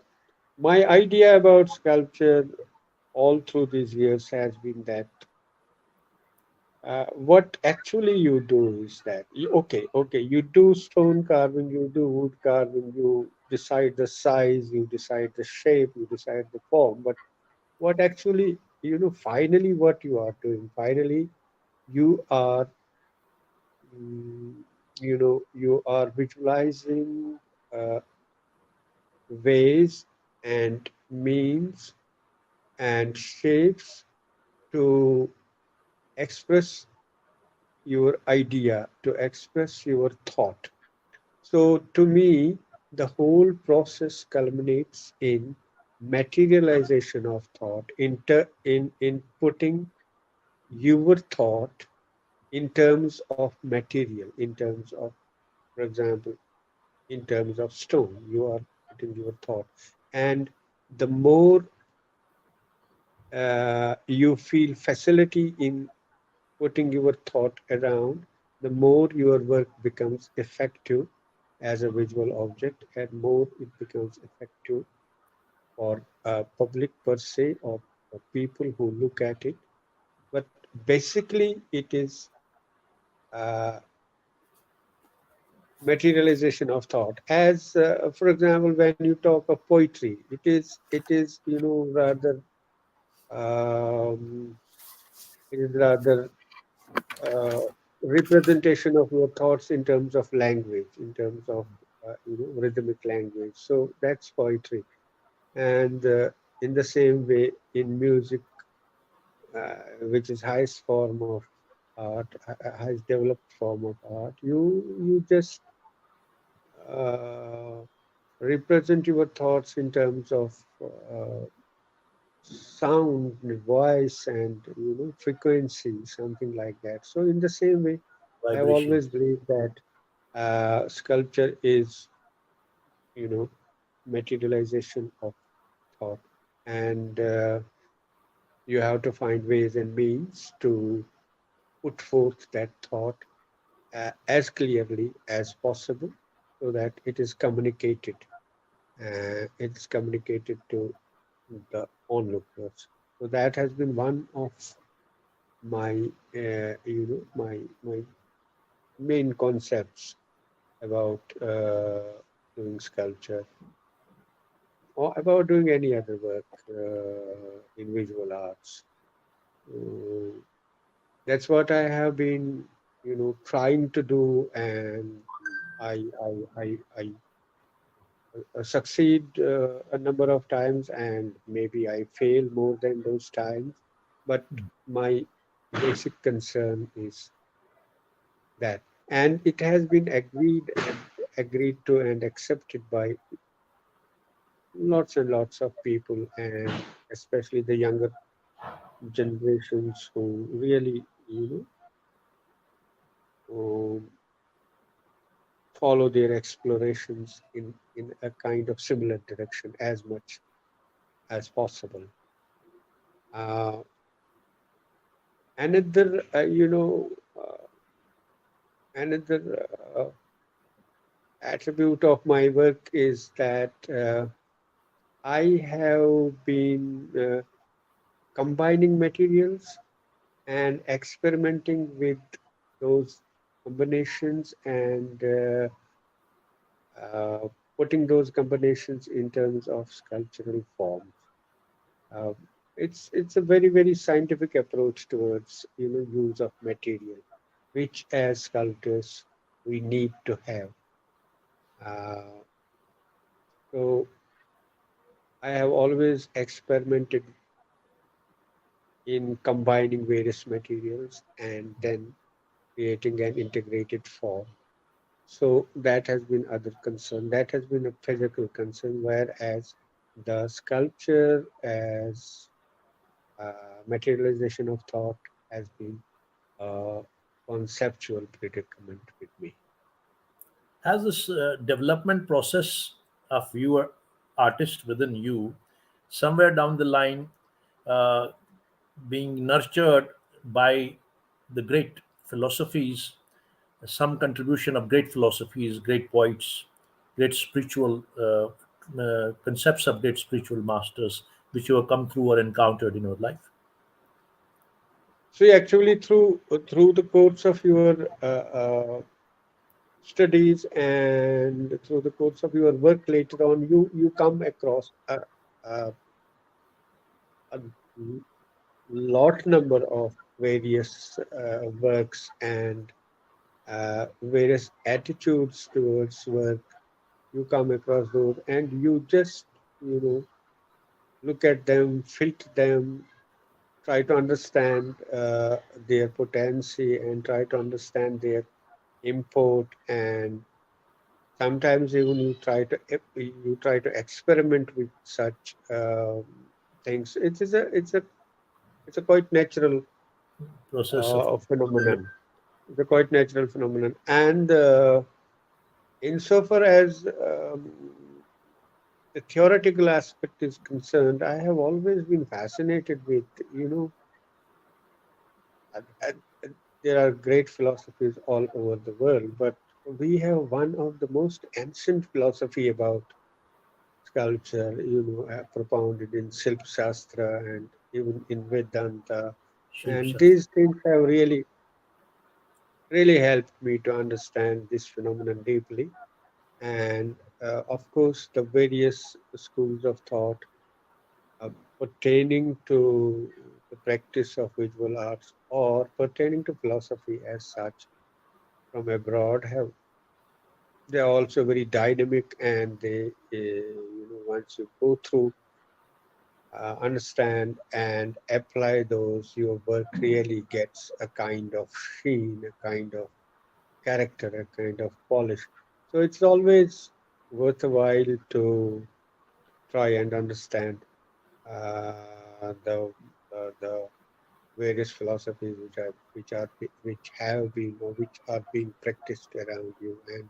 my idea about sculpture all through these years has been that what actually you do is that okay, you do stone carving, you do wood carving, you decide the size, you decide the shape, you decide the form. But what actually, finally, what you are doing, finally, you are, mm, you are visualizing uh, ways and means and shapes to express your idea, to express your thought. So to me, the whole process culminates in materialization of thought, in putting your thought in terms of material, in terms of, for example, in terms of stone, you are putting your thought. And the more you feel facility in putting your thought around, the more your work becomes effective as a visual object, and more it becomes effective for public per se, or people who look at it. But basically it is uh, materialization of thought. As for example, when you talk of poetry, it is rather um, it is rather uh, representation of your thoughts in terms of language, in terms of rhythmic language. So that's poetry. And in the same way, in music, which is highest form of art, highest developed form of art, you just uh, represent your thoughts in terms of sound, voice, and frequency, something like that. So in the same way, I've Vibration. always believed that sculpture is you know materialization of thought, and you have to find ways and means to put forth that thought as clearly as possible so that it is communicated. It's communicated to the onlookers. So that has been one of my my main concepts about doing sculpture or about doing any other work in visual arts. Uh, that's what I have been trying to do, and I succeed a number of times, and maybe I fail more than those times. But my basic concern is that, and it has been agreed to and accepted by lots and lots of people, and especially the younger generations who really um, follow their explorations in a kind of similar direction as much as possible. Uh, another, another attribute of my work is that I have been combining materials and experimenting with those combinations and uh, putting those combinations in terms of sculptural forms. Um, it's a very scientific approach towards use of material, which as sculptors we need to have. Uh, so I have always experimented in combining various materials and then creating an integrated form. So that has been other concern. That has been a physical concern, whereas the sculpture as materialization of thought has been a conceptual predicament with me. Has this development process of your artist within you somewhere down the line uh, being nurtured by the great philosophies, some contribution of great philosophies, great poets, great spiritual concepts of great spiritual masters which you have come through or encountered in your life? So actually, through the course of your studies and through the course of your work later on, you come across a lot number of various works and various attitudes towards work. You come across those, and you just you know look at them, filter them, try to understand their potency, and try to understand their import, and sometimes even you try to experiment with such things. It's a quite natural Process of phenomenon. It's a quite natural phenomenon, and insofar as the theoretical aspect is concerned, I have always been fascinated with uh, uh, uh, there are great philosophies all over the world, but we have one of the most ancient philosophy about sculpture, propounded in Silp Shastra and even in Vedanta. Shiv And Shakti. these things have really helped me to understand this phenomenon deeply. And of course, the various schools of thought uh, pertaining to the practice of visual arts or pertaining to philosophy as such from abroad have they are also very dynamic, and they once you go through, understand and apply those, your work really gets a kind of sheen, a kind of character, a kind of polish. So it's always worthwhile to try and understand the various philosophies which have been or which are being practiced around you, and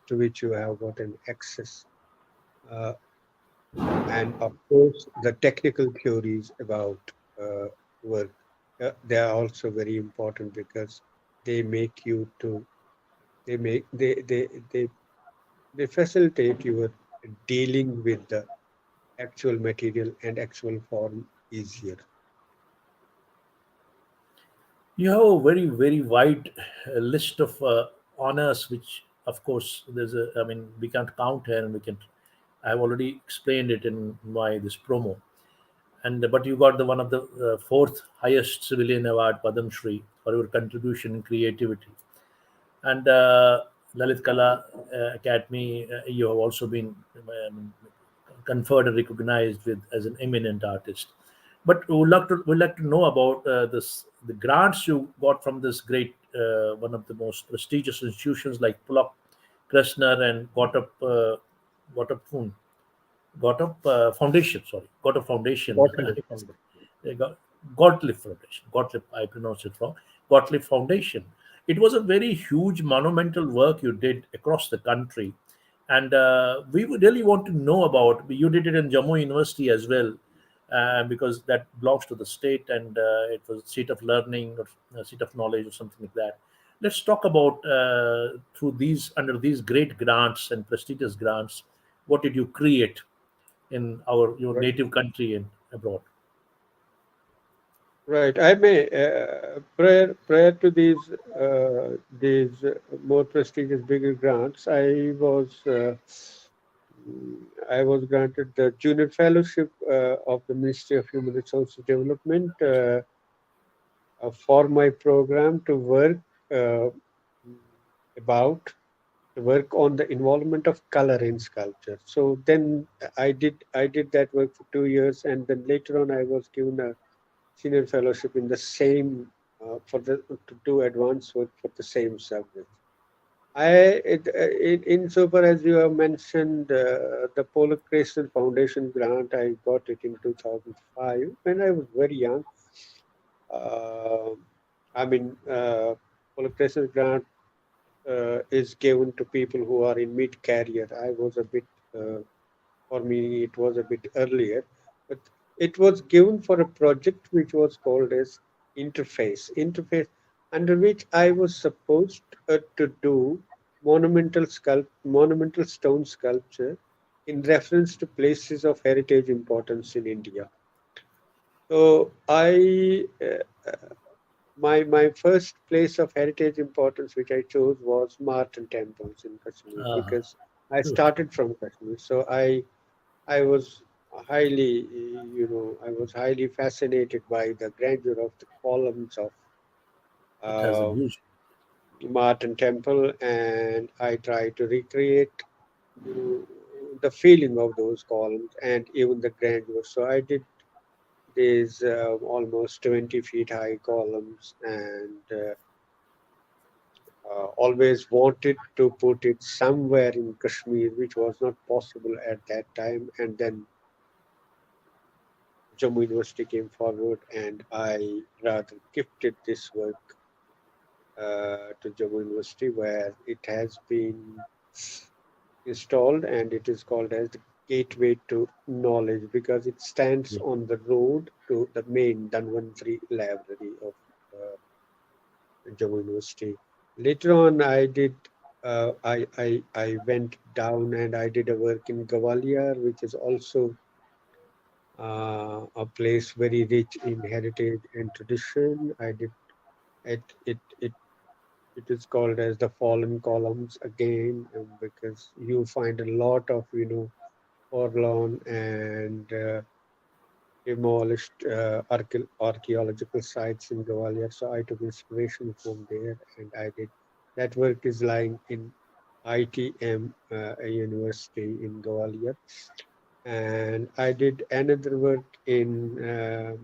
to which you have gotten access. Uh, and of course, the technical theories about uh, work, they are also very important because they make you to they make they facilitate your dealing with the actual material and actual form easier. You have a very, very wide list of honors, which, of course, there's a. I mean, we can't count here, and we can. I've already explained it in my this promo. And but you got the one of the fourth highest civilian award, Padam Shri, for your contribution in creativity. And Lalit Kala Academy, you have also been conferred and recognized with as an eminent artist. But would like to know about this the grants you got from this great one of the most prestigious institutions like Pulak Krishner and Gotap Foundation. Sorry, Gotap Foundation. Waterloo. They got Gottlieb Foundation. Gottlieb, I pronounced it wrong. Gottlieb Foundation. It was a very huge, monumental work you did across the country, and we would really want to know about. You did it in Jammu University as well, because that belongs to the state, and it was a seat of learning or a seat of knowledge or something like that. Let's talk about through these under these great grants and prestigious grants. What did you create in our your Right. native country and abroad? Right. I may prior to these more prestigious bigger grants, I was granted the junior fellowship of the Ministry of Human Resources Development for my program to work uh, about to work on the involvement of color in sculpture. So then I did that work for 2 years, and then later on I was given a senior fellowship in the same for the to do advanced work for the same subject. Insofar as you have mentioned the Polar Creation Foundation grant, I got it in 2005 when I was very young. Uh, I mean, Polar Creation grant is given to people who are in mid-career. I was a bit for me it was a bit earlier, but it was given for a project which was called as interface, under which I was supposed to do monumental stone sculpture in reference to places of heritage importance in India. So my first place of heritage importance which I chose was Martin temples in Kashmir, Uh, because I good. started from Kashmir. So I was I was highly fascinated by the grandeur of the columns of It has a uh, huge. Martin Temple, and I tried to recreate, you know, the feeling of those columns and even the grandeur. So I did these almost 20 feet high columns, and always wanted to put it somewhere in Kashmir, which was not possible at that time. And then Jammu University came forward, and I rather gifted this work to Jammu University, where it has been installed, and it is called as the gateway to knowledge because it stands Yeah. on the road to the main Dhanvantri library of uh, Jammu University. Later on, I went down and I did a work in Gwalior, which is also a place very rich in heritage and tradition. I did it is called as the fallen columns again, because you find a lot of forlorn and demolished archaeological sites in Gwalior. So I took inspiration from there, and I did. That work is lying in ITM, a university in Gwalior, and I did another work in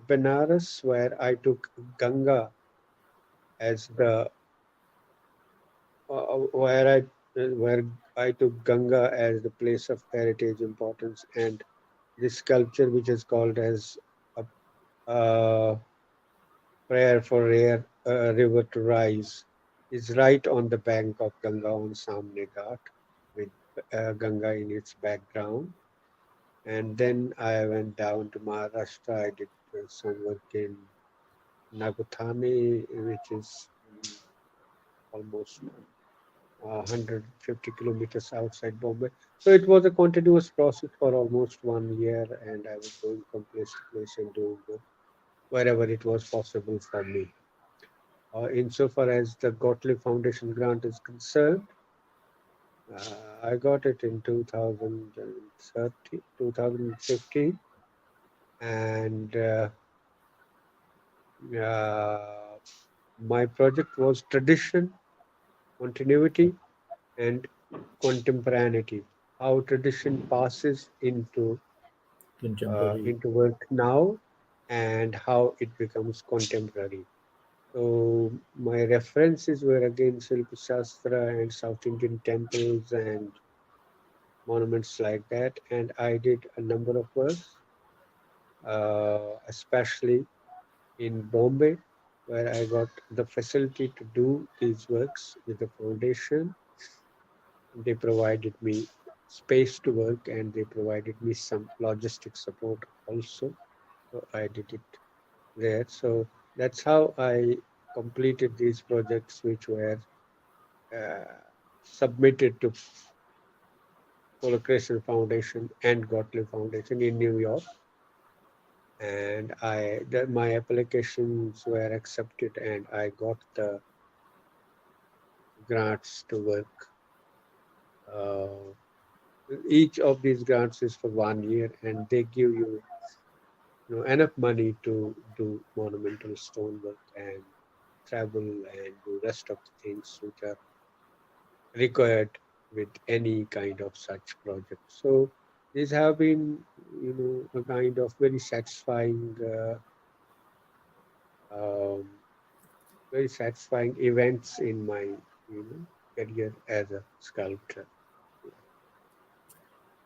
Benares, where I took Ganga as the where I took Ganga as the place of heritage importance, and this sculpture, which is called as a, prayer for rare river to rise, is right on the bank of Ganga on Samne Ghat, with Ganga in its background. And then I went down to Maharashtra. I did some work in Nagothane, which is almost 150 kilometers outside Bombay. So it was a continuous process for almost 1 year, and I was going from place to place and doing work wherever it was possible for me. Insofar as the Gottlieb Foundation grant is concerned, I got it in 2030, 2015, and uh, my project was tradition, continuity, and contemporaneity. How tradition passes Contemporary. into work now, and how it becomes contemporary. So my references were again Silpa Shastra and South Indian temples and monuments like that. And I did a number of works, especially in Bombay, where I got the facility to do these works with the foundation. They provided me space to work, and they provided me some logistic support also. So I did it there. So that's how I completed these projects, which were uh, submitted to Collaboration Foundation and Gottlieb Foundation in New York. And my applications were accepted, and I got the grants to work. Uh, each of these grants is for 1 year, and they give you, enough money to do monumental stonework and travel and do rest of the things which are required with any kind of such project. So these have been, a kind of very satisfying, um, very satisfying events in my, career as a sculptor.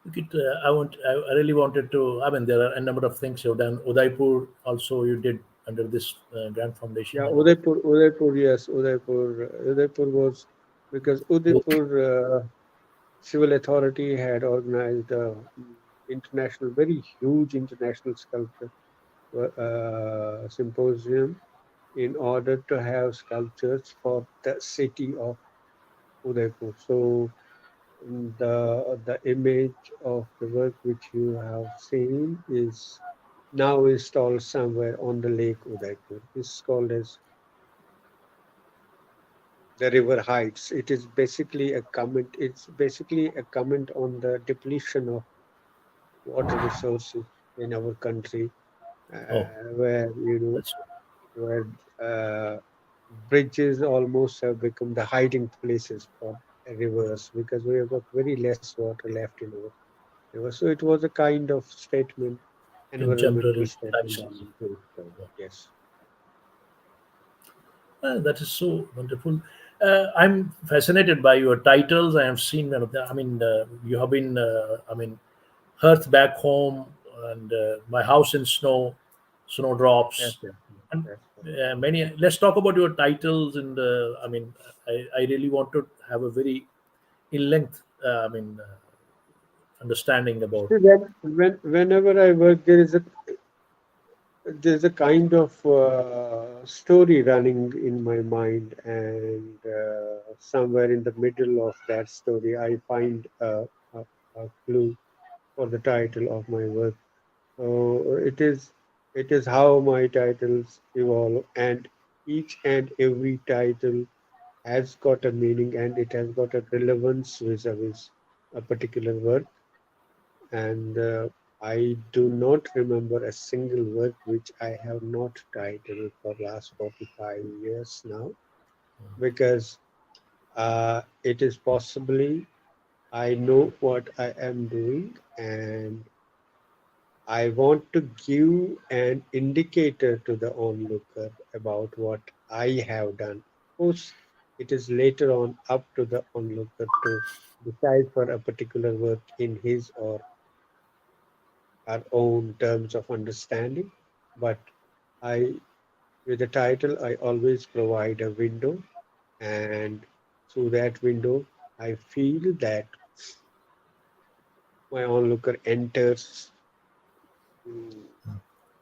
Look it, I really wanted to. I mean, there are a number of things you've done. Udaipur also you did under this Grand Foundation. Yeah, And other. Udaipur, yes, Udaipur was because Udaipur civil authority had organized a international, very huge international sculpture symposium in order to have sculptures for the city of Udaipur. So the image of the work which you have seen is now installed somewhere on the lake Udaipur. It's called as the river heights. It is basically a comment. It's basically a comment on the depletion of water resources in our country, Oh, where that's where uh, bridges almost have become the hiding places for rivers, because we have got very less water left in our rivers. So it was a kind of statement, environmental contemporary statement crisis. on the principle. Yes. That is so wonderful. I'm fascinated by your titles. I have seen one of them. I mean, you have been, I mean, Hearth Back Home and My House in Snow, Yes. Snowdrops, Yes. and Yes. many. Let's talk about your titles. And I mean, I really want to have a very in length, understanding about. See, whenever I work, there's a kind of story running in my mind, and somewhere in the middle of that story, I find a clue for the title of my work. So it is how my titles evolve, and each and every title has got a meaning and it has got a relevance vis-a-vis a particular work. And I do not remember a single work which I have not titled for last 45 years now, because it is possibly I know what I am doing, and I want to give an indicator to the onlooker about what I have done. Of course, it is later on up to the onlooker to decide for a particular work in his or her own terms of understanding. But I, with the title, I always provide a window, and through that window, I feel that my onlooker mm,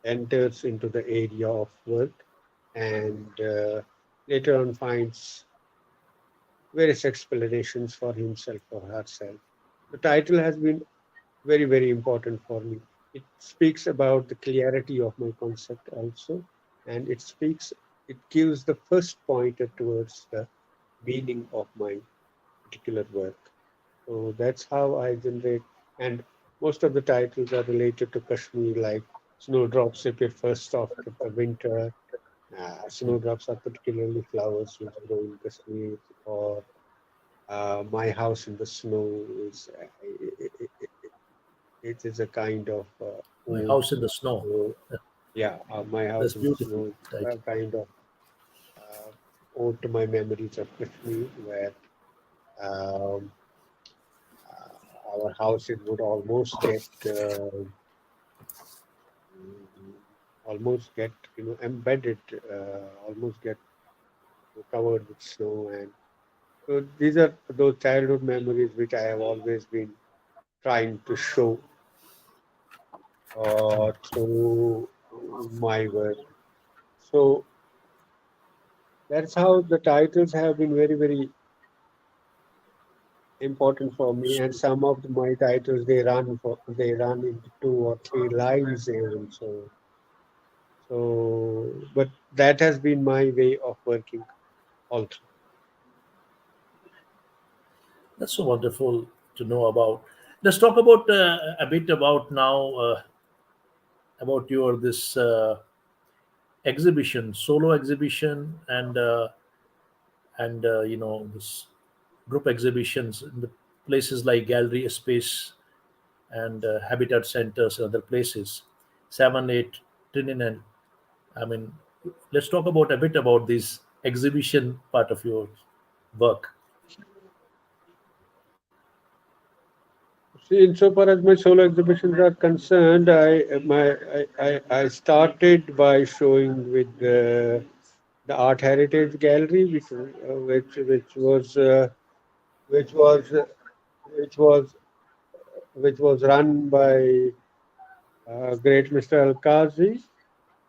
enters into the area of work, and later on finds various explanations for himself or herself. The title has been very, very important for me. It speaks about the clarity of my concept also, and it gives the first pointer towards the meaning of my particular work. So that's how I generate, and most of the titles are related to Kashmir, like snowdrops appear first after the winter. Snowdrops are particularly flowers which grow in Kashmir, or my house in the snow is it is a kind of My ode. House in the Snow. So, yeah, my house That's in the beautiful snow is title. a kind of uh, ode to my memories of Kashmir, where um, our houses would mm, almost get embedded, almost get covered with snow. And so these are those childhood memories which I have always been trying to show through my work. So that's how the titles have been very, very important for me. And So some of my titles they run into two or three lines even. But that has been my way of working all through. that's so wonderful to know about. Let's talk about a bit about now about your this exhibition, solo exhibition, and this group exhibitions in the places like gallery space and habitat centers and other places, 7 8 Trinidad. I mean, let's talk about a bit about this exhibition part of your work. See, insofar as my solo exhibitions are concerned, I started by showing with the Art Heritage Gallery, which was which was which was run by great Mr. Al-Qazi.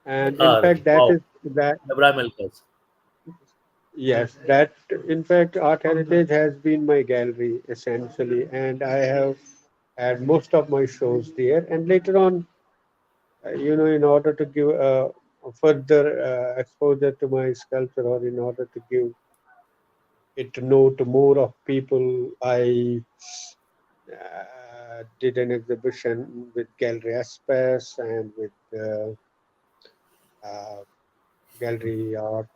And in Ah, fact, wow, that Abraham Elkas. yes, that in fact, Art Heritage has been my gallery essentially, and I have had most of my shows there. And later on, in order to give a further exposure to my sculpture, or in order to give it to know to more of people, I did an exhibition with Gallery Espace and with uh, Gallery Art,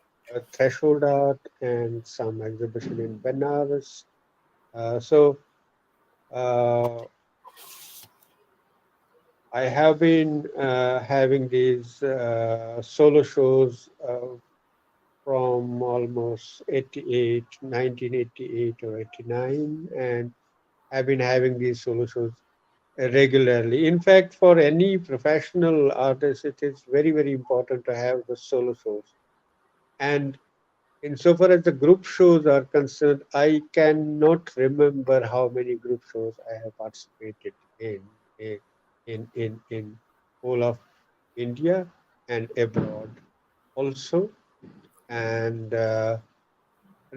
Threshold Art, and some exhibition in Benares. So uh, I have been having these solo shows from almost 1988 or 89, and I've been having these solo shows regularly. In fact, for any professional artist, it is very, very important to have the solo shows. And insofar as the group shows are concerned, I cannot remember how many group shows I have participated in in whole of India and abroad also. And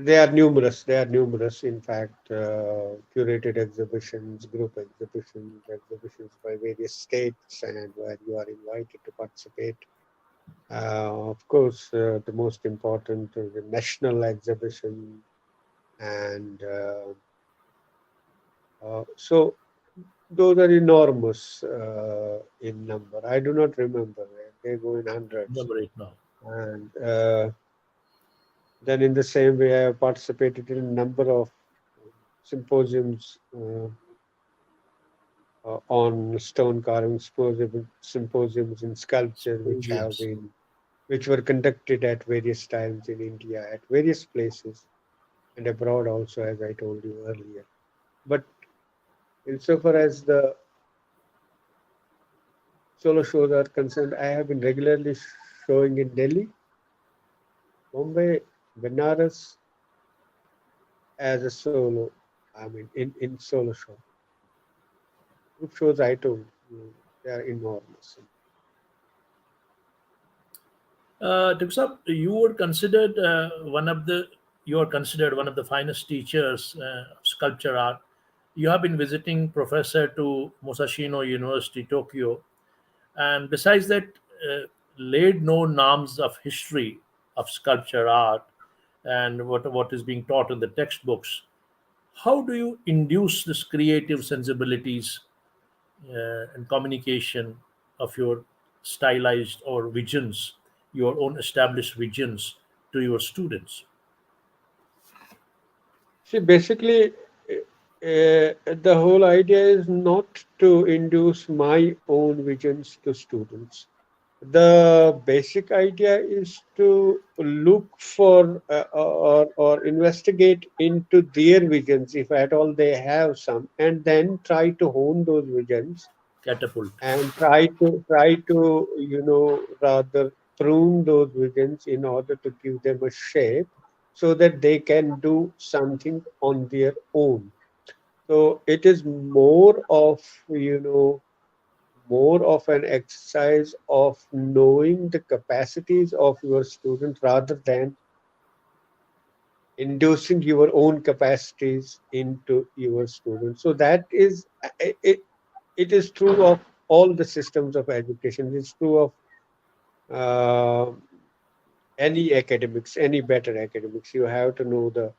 They are numerous. They are numerous. In fact, curated exhibitions, group exhibitions, exhibitions by various states, and where you are invited to participate. Of course, the most important is the national exhibition, and so those are enormous in number. I do not remember. They go in hundreds. Remember it now. And then, in the same way, I have participated in a number of symposiums on stone carving, symposiums in sculpture, Symposiums. which were conducted at various times in India, at various places, and abroad also, as I told you earlier. But insofar as the solo shows are concerned, I have been regularly showing in Delhi, Bombay, Benares as a solo. I mean, in solo show. Group shows, I told you, they are enormous. Tiksab, you are considered one of the finest teachers of sculpture art. You have been visiting professor to Musashino University, Tokyo, and besides that, laid no norms of history of sculpture art and what is being taught in the textbooks. How do you induce this creative sensibilities and communication of your stylized or visions, your own established visions to your students? See, basically, the whole idea is not to induce my own visions to students. The basic idea is to look for or investigate into their visions, if at all they have some, and then try to hone those visions Catapult. and try to rather prune those visions in order to give them a shape so that they can do something on their own. So it is more of an exercise of knowing the capacities of your student rather than inducing your own capacities into your students. So that is it is true of all the systems of education. It's true of uh, any academics, any better academics. You have to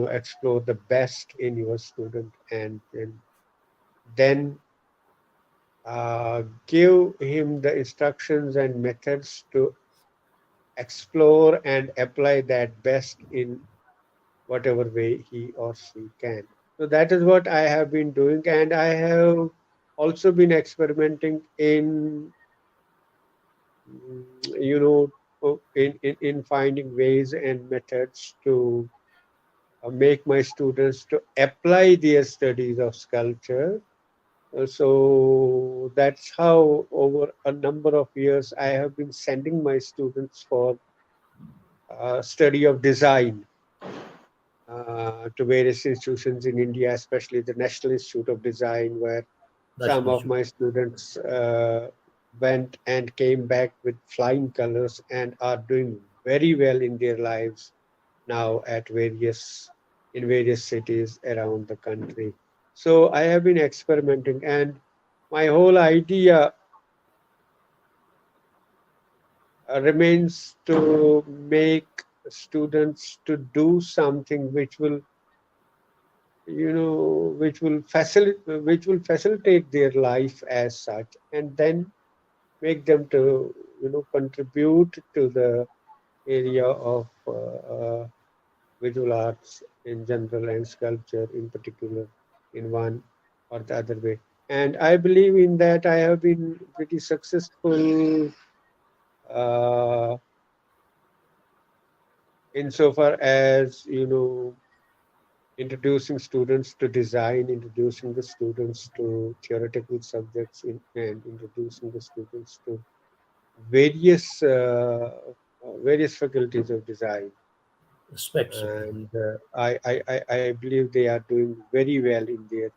explore the best in your student, and then give him the instructions and methods to explore and apply that best in whatever way he or she can. So that is what I have been doing, and I have also been experimenting in mm, you know in finding ways and methods to make my students to apply their studies of sculpture. So that's how over a number of years I have been sending my students for study of design to various institutions in India, especially the National Institute of Design, where some National of Institute. my students went and came back with flying colors and are doing very well in their lives now at various cities around the country. So I have been experimenting, and my whole idea remains to make students to do something which will facilitate their life as such, and then make them to contribute to the area of visual arts in general and sculpture in particular in one or the other way. And I believe in that I have been pretty successful uh, insofar as introducing students to design, introducing the students to theoretical subjects, and introducing the students to various various faculties of design. Specs. Okay. And I believe they are doing very well in their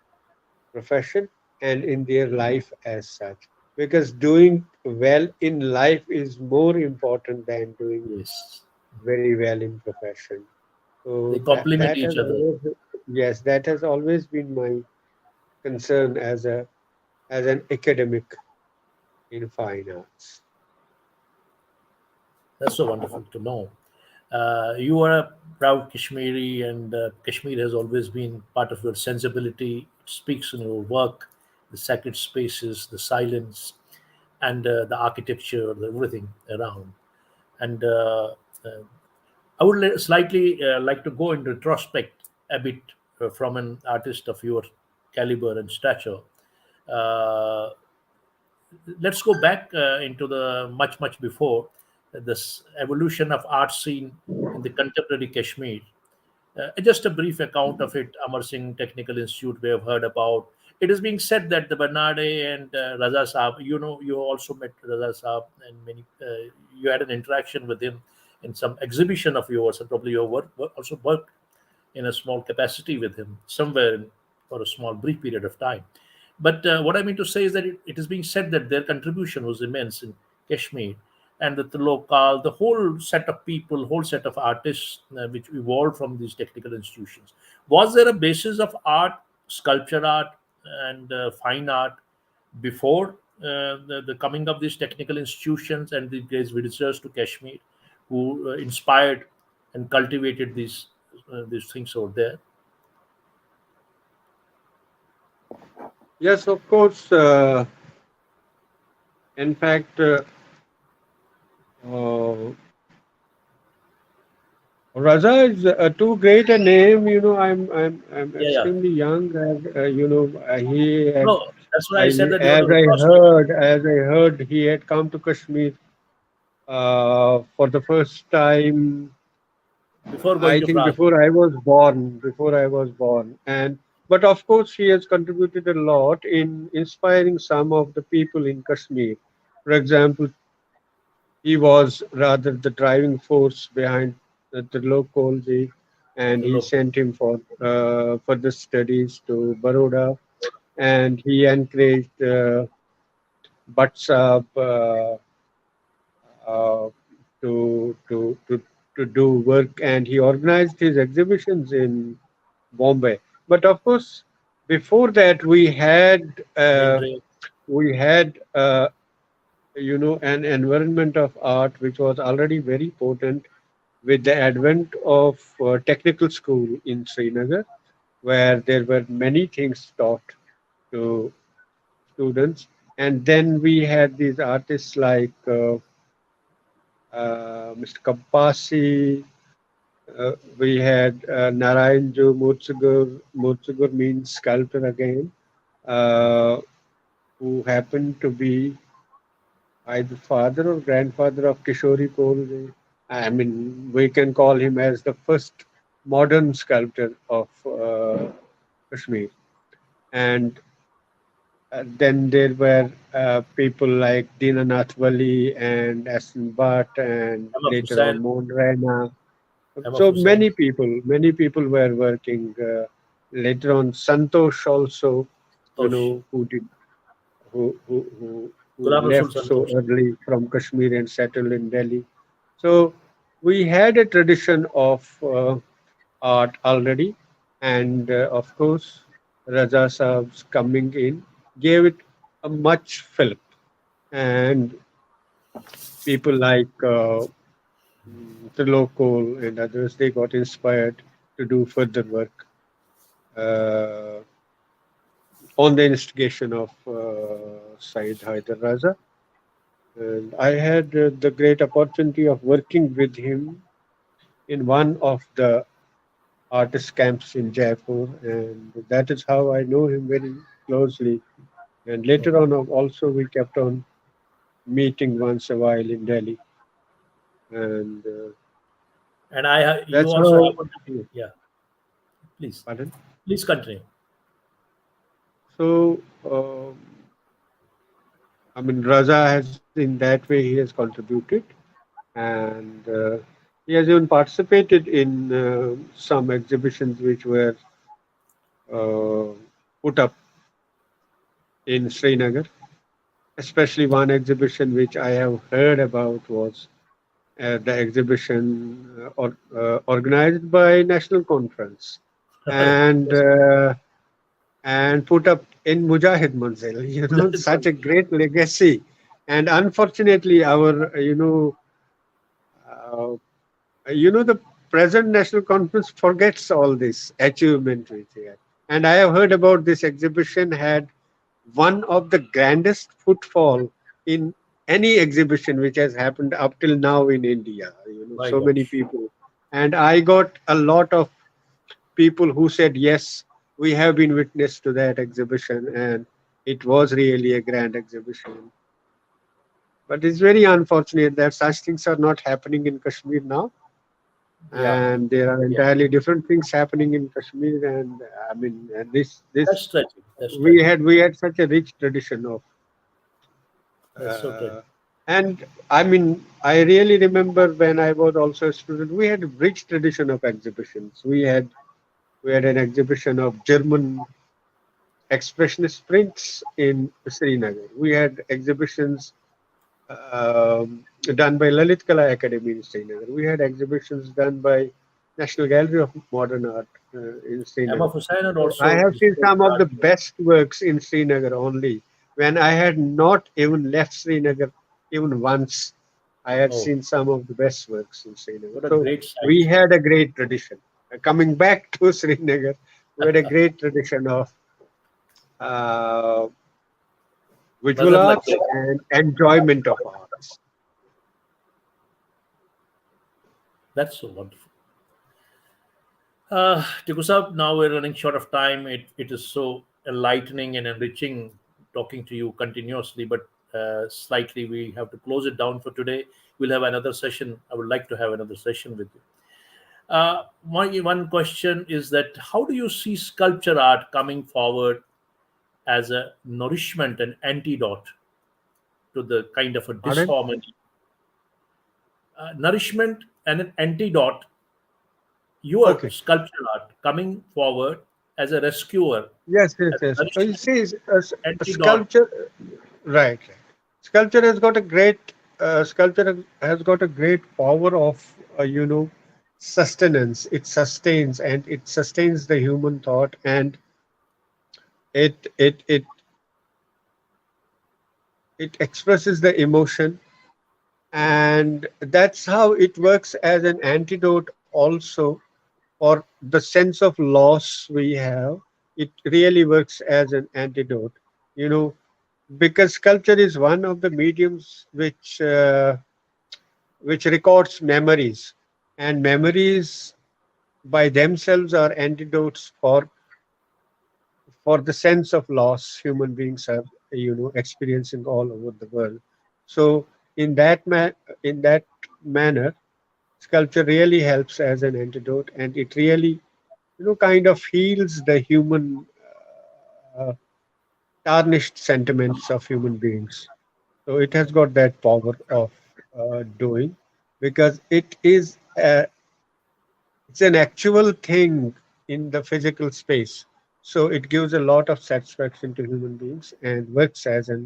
profession and in their life as such. Because doing well in life is more important than doing Yes. very well in profession. They So complement that each has other. always, yes, that has always been my concern as an academic in fine arts. That's so wonderful to know. You are a proud Kashmiri, and Kashmir has always been part of your sensibility. It speaks in your work, the sacred spaces, the silence, and the architecture, everything around. And uh, I would slightly like to go in retrospect a bit from an artist of your caliber and stature. Uh, let's go back into the much before this evolution of art scene in the contemporary Kashmir. Just a brief account of it. Amar Singh Technical Institute we have heard about. It is being said that the Bernarde and Raza Saab, you know, you also met Raza Saab, and many you had an interaction with him in some exhibition of yours, and probably your also worked in a small capacity with him somewhere for a small brief period of time. But what I mean to say is that it is being said that their contribution was immense in Kashmir, and that the local, the whole set of people, whole set of artists which evolved from these technical institutions. Was there a basis of art, sculpture art, and fine art before the coming of these technical institutions and these visitors to Kashmir who inspired and cultivated these things over there? Yes, of course. In fact, uh, Raza is too great a name. I'm Yeah, yeah. extremely young. He had, No, that's why I said that you want to retrospect as I heard, he had come to Kashmir for the first time. before going I to think France. before I was born, and but of course he has contributed a lot in inspiring some of the people in Kashmir. For example, he was rather the driving force behind the local, and The he local. sent him for further studies to Baroda, and he encouraged Bhatt uh, to, to to to do work, and he organized his exhibitions in Bombay. But of course, before that, Mildred, we had an environment of art which was already very potent with the advent of technical school in Srinagar, where there were many things taught to students. And then we had these artists like Mr. Kampasi. We had Narayanju Murtsugur. Murtsugur means sculptor again, uh, who happened to be either father or grandfather of Kishori Kolde. I mean, we can call him as the first modern sculptor of Kashmir. And then there were people like Dinanath Wali and Asan Bhatt and Ahmad later Hussain, on Mohan Raina. Ahmad So Hussain, many people were working. Later on, Santosh also, Tosh, who did who Ghulam Rasul left so Santosh. early from Kashmir and settled in Delhi. So we had a tradition of art already, and of course, Raja Saab's coming in gave it a much fillip, and people like Trilokol and others they got inspired to do further work uh, on the instigation of Said Haider Raza. And I had the great opportunity of working with him in one of the artist camps in Jaipur, and that is how I know him very closely. And later on, also we kept on meeting once a while in Delhi, and And you that's also how. happen to be, yeah, please, Pardon. please continue. So, I mean, Raza has in that way he has contributed, and he has even participated in some exhibitions which were uh, put up in Srinagar. Especially one exhibition which I have heard about was the exhibition organized by National Conference and Yes, put up in Mujahid Manzil. Mujahid Such a Manzil. great legacy. And unfortunately, our uh, the present National Conference forgets all this achievement which he had. And I have heard about this exhibition had one of the grandest footfall in any exhibition which has happened up till now in India. My So many gosh. people. And I got a lot of people who said, yes, we have been witness to that exhibition and it was really a grand exhibition. But it's very unfortunate that such things are not happening in Kashmir now. Yeah, And there are yeah. entirely different things happening in Kashmir. And I mean, this That's tragic. That's we tragic. had we had such a rich tradition of That's so tragic. uh, and I mean, I really remember when I was also a student, we had a rich tradition of exhibitions. We had an exhibition of German expressionist prints in Srinagar. We had exhibitions done by Lalit Kala Academy in Srinagar. We had exhibitions done by National Gallery of Modern Art in Emma Srinagar. Hussain had So I also have seen displayed some of art the there. best works in Srinagar only. When I had not even left Srinagar even once, I had Oh, seen some of the best works in Srinagar. what a So great we sight. had a great tradition. Coming back to Srinagar, we had a great tradition of uh, visual Nazar lag arts gaya. and enjoyment of arts. That's so wonderful. Tiku Saab, now we're running short of time. It is so enlightening and enriching talking to you continuously, but slightly we have to close it down for today. We'll have another session. I would like to have another session with you. My one question is that how do you see sculpture art coming forward as a nourishment and antidote to the kind of a Pardon? disharmony? Nourishment and an antidote, your Okay. sculpture art coming forward as a rescuer, Yes, yes, as a yes. You nourishment, see, a antidote. sculpture, right, right. Sculpture has got a great power of, sustenance. It sustains and it sustains the human thought, and it it expresses the emotion, and that's how it works as an antidote also for the sense of loss we have. It really works as an antidote. You know, because culture is one of the mediums which records memories, and memories by themselves are antidotes for the sense of loss human beings are experiencing all over the world. So in that manner, sculpture really helps as an antidote, and it really kind of heals the human uh, tarnished sentiments of human beings. So it has got that power of doing, because it's an actual thing in the physical space. So it gives a lot of satisfaction to human beings and works as a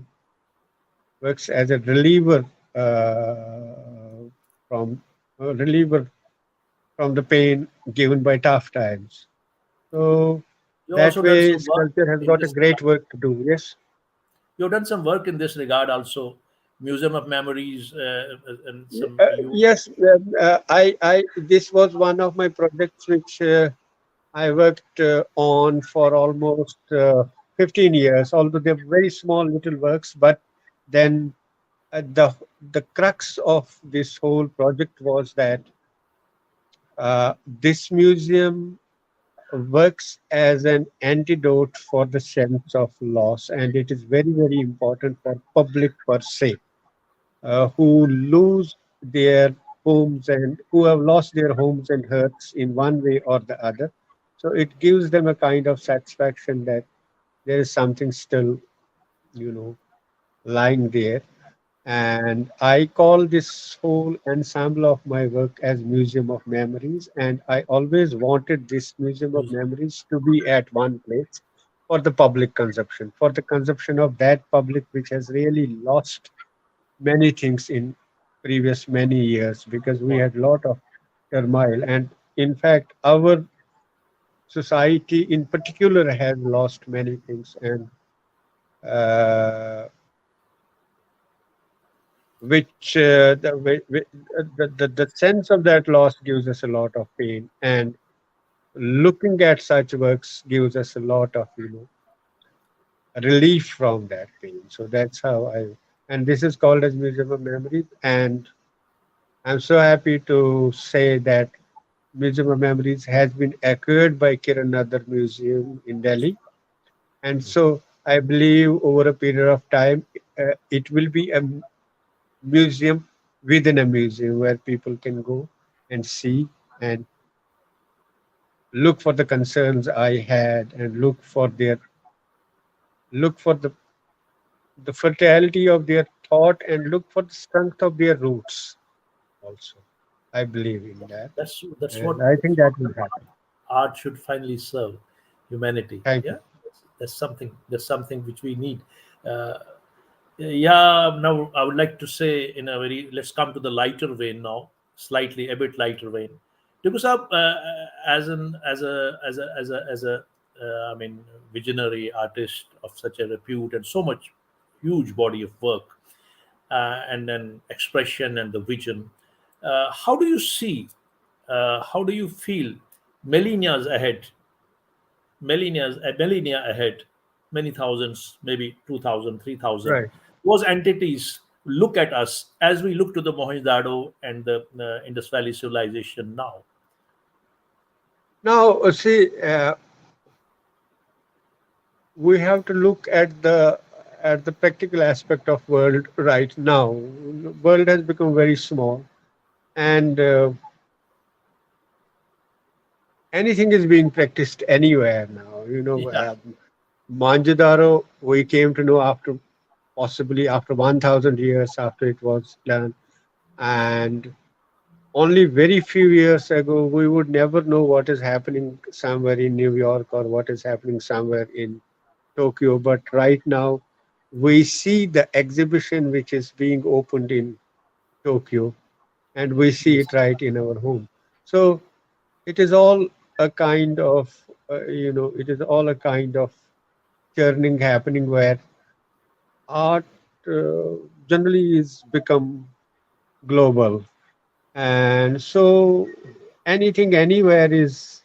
from reliever from the pain given by tough times. So You that also done way, some work sculpture has in got a this great regard. work to do. Yes. You've done some work in this regard also. Museum of Memories and some you. Yes, this was one of my projects which I worked on for almost 15 years, although they're very small little works. But then the crux of this whole project was that this museum works as an antidote for the sense of loss, and it is very, very important for public per se, who lose their homes and who have lost their homes and hearths in one way or the other. So it gives them a kind of satisfaction that there is something still, you know, lying there. And I call this whole ensemble of my work as Museum of Memories. And I always wanted this Museum of Memories to be at one place for the public consumption, for the consumption of that public which has really lost many things in previous many years because we Wow. had lot of turmoil, and in fact our society in particular has lost many things, and uh, which the sense of that loss gives us a lot of pain, and looking at such works gives us a lot of relief from that pain. So that's how I, and this is called as Museum of Memories, and I'm so happy to say that Museum of Memories has been acquired by Kiran Nadar Museum in Delhi. And so I believe over a period of time, it will be a museum within a museum where people can go and see and look for the concerns I had, and look for the fertility of their thought, and look for the strength of their roots also. I believe in that. That's And what I think that will happen. art should finally serve humanity. Thank Yeah, you. that's something which we need. Uh, yeah. Now I would like to say in a very, let's come to the lighter vein now, slightly a bit lighter vein. Because as a I mean visionary artist of such a repute and so much huge body of work, and then expression and the vision. How do you see? How do you feel millennials ahead, millennia ahead, many thousands, maybe 2000, 3000, Right. those entities look at us as we look to the Mohenjo-daro and the Indus Valley civilization now? Now, see, we have to look at the practical aspect of world right now. World has become very small, and anything is being practiced anywhere now. Yeah, Manjadaro, we came to know after possibly after 1,000 years after it was done, and only very few years ago we would never know what is happening somewhere in New York or what is happening somewhere in Tokyo. But right now, we see the exhibition which is being opened in Tokyo, and we see it yes, right in our home. So it is all a kind of, it is all a kind of churning happening where art uh, generally is become global, and so anything anywhere is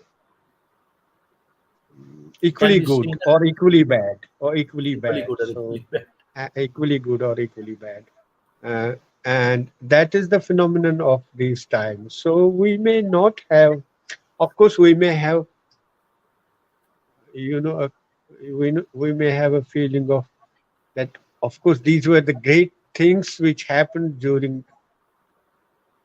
can equally be good seen or equally bad or equally equally bad. good or So equally bad. equally good or equally bad. Uh, and that is the phenomenon of these times. So we may not have, of course, we may have, you know, a, we may have a feeling of that. Of course, these were the great things which happened during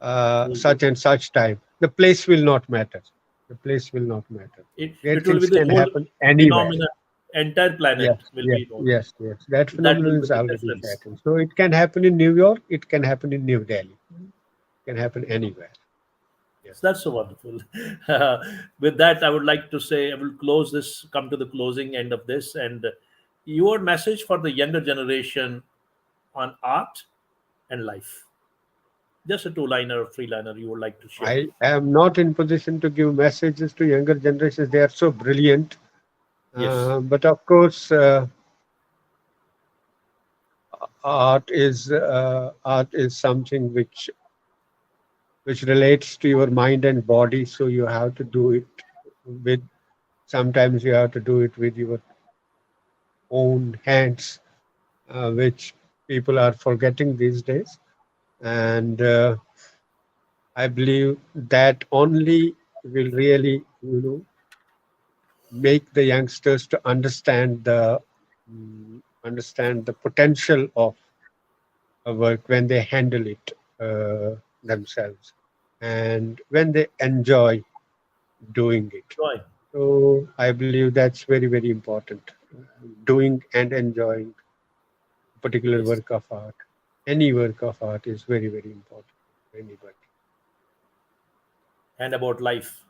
It, such and such time. The place will not matter. The place will not matter. Great it will be things the can whole happen anywhere. phenomenon. Entire planet Yes, will yes, be known. yes, yes. That That will phenomenon be is the already difference. happening. So it can happen in New York. It can happen in New Delhi. It can happen anywhere. Yes. So that's so wonderful. With that, I would like to say I will close this, come to the closing end of this, and your message for the younger generation on art and life. Just a two-liner or three-liner you would like to share. I am not in position to give messages to younger generations. They are so brilliant. Yes, But of course, art is something which relates to your mind and body. So you have to do it with. Sometimes you have to do it with your own hands, which people are forgetting these days. And I believe that only will really, make the youngsters to understand the potential of a work when they handle it themselves, and when they enjoy doing it. joy. So I believe that's very, very important. Doing and enjoying a particular Yes, work of art, any work of art, is very, very important for anybody. and about life.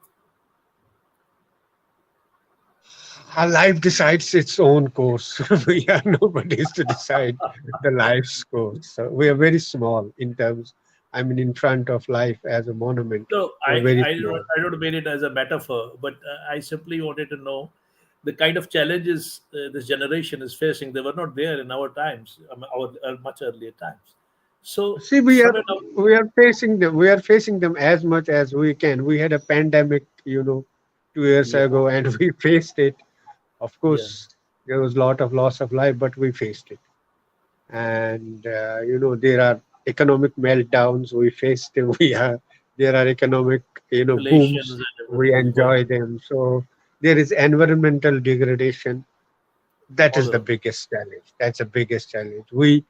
Our life decides its own course. We are nobody's to decide the life's course. So we are very small in terms. I mean, in front of life as a monument No, for I, very I few. don't I don't mean it as a metaphor, but I simply wanted to know the kind of challenges this generation is facing. They were not there in our times, our much earlier times. So See, somewhere now, we are facing them. We are facing them as much as we can. We had a pandemic, 2 years yeah, ago, and we faced it. Of yeah, course, there was a lot of loss of life, but we faced it. And there are economic meltdowns. We faced them. There are economic inflations booms. and We everything is going enjoy them. So there is environmental degradation. That all is the around. biggest challenge. That's the biggest challenge. We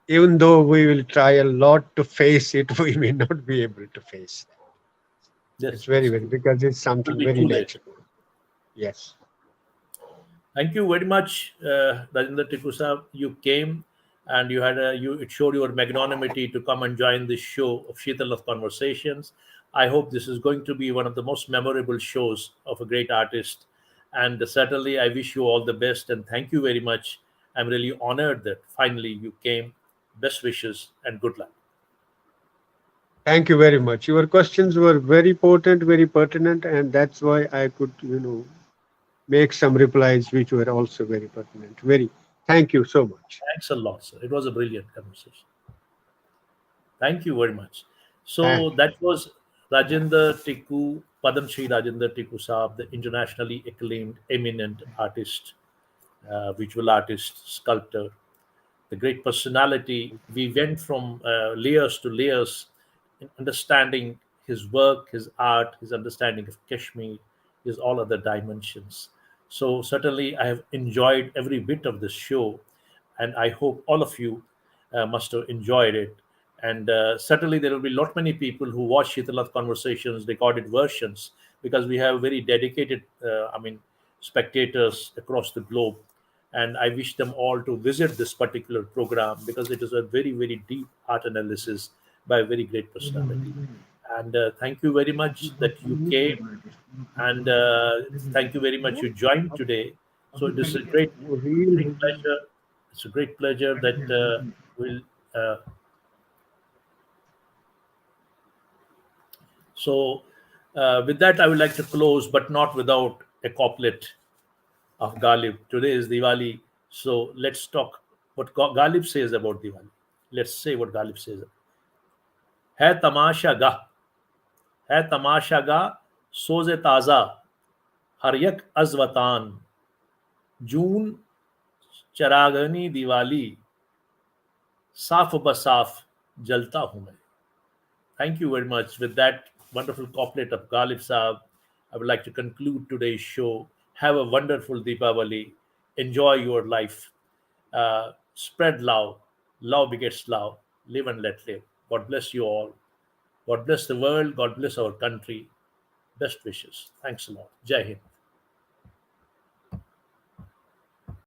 Even though we will try a lot to face it, we may not be able to face it. It's Yes, very, that's very, true. because it's It will something be very too late. natural. Yes. Thank you very much, Rajinder Tiku sahab. You came and you had it showed your magnanimity to come and join this show of Sheetal of Conversations. I hope this is going to be one of the most memorable shows of a great artist. And certainly, I wish you all the best and thank you very much. I'm really honored that finally you came. Best wishes and good luck. Thank you very much. Your questions were very potent, very pertinent, and that's why I could, make some replies which were also very pertinent. Thank you so much. Thanks a lot, sir. It was a brilliant conversation. Thank you very much. So Thank that was Rajinder Tiku, Padamshri Rajinder Tiku Saab, the internationally acclaimed eminent artist, visual artist, sculptor, the great personality. We went from layers to layers in understanding his work, his art, his understanding of Kashmir, his all other dimensions. So certainly, I have enjoyed every bit of this show, and I hope all of you must have enjoyed it. And certainly, there will be lot many people who watch Shitalath conversations, recorded versions, because we have very dedicated, spectators across the globe, and I wish them all to visit this particular program because it is a very, very deep art analysis by a very great personality. And thank you very much that you came, and thank you very much you joined today. So it is a great pleasure. It's a great pleasure that will. Uh, so with that, I would like to close, but not without a couplet of Ghalib. Today is Diwali, so let's talk what Ghalib says about Diwali. Let's say what Ghalib says. है तमाशा गाह है तमाशा गाह सोज़े ताज़ा हर यक अज़वतान जून चरागनी दिवाली साफ बसाफ जलता हूँ मैं. Thank you very much. With that wonderful couplet of Ghalib Saab, I would like to conclude today's show. Have a wonderful Deepavali. Enjoy your life. Spread love. Love begets love. Live and let live. God bless you all. God bless the world. God bless our country. Best wishes. Thanks a lot. Jai Hind.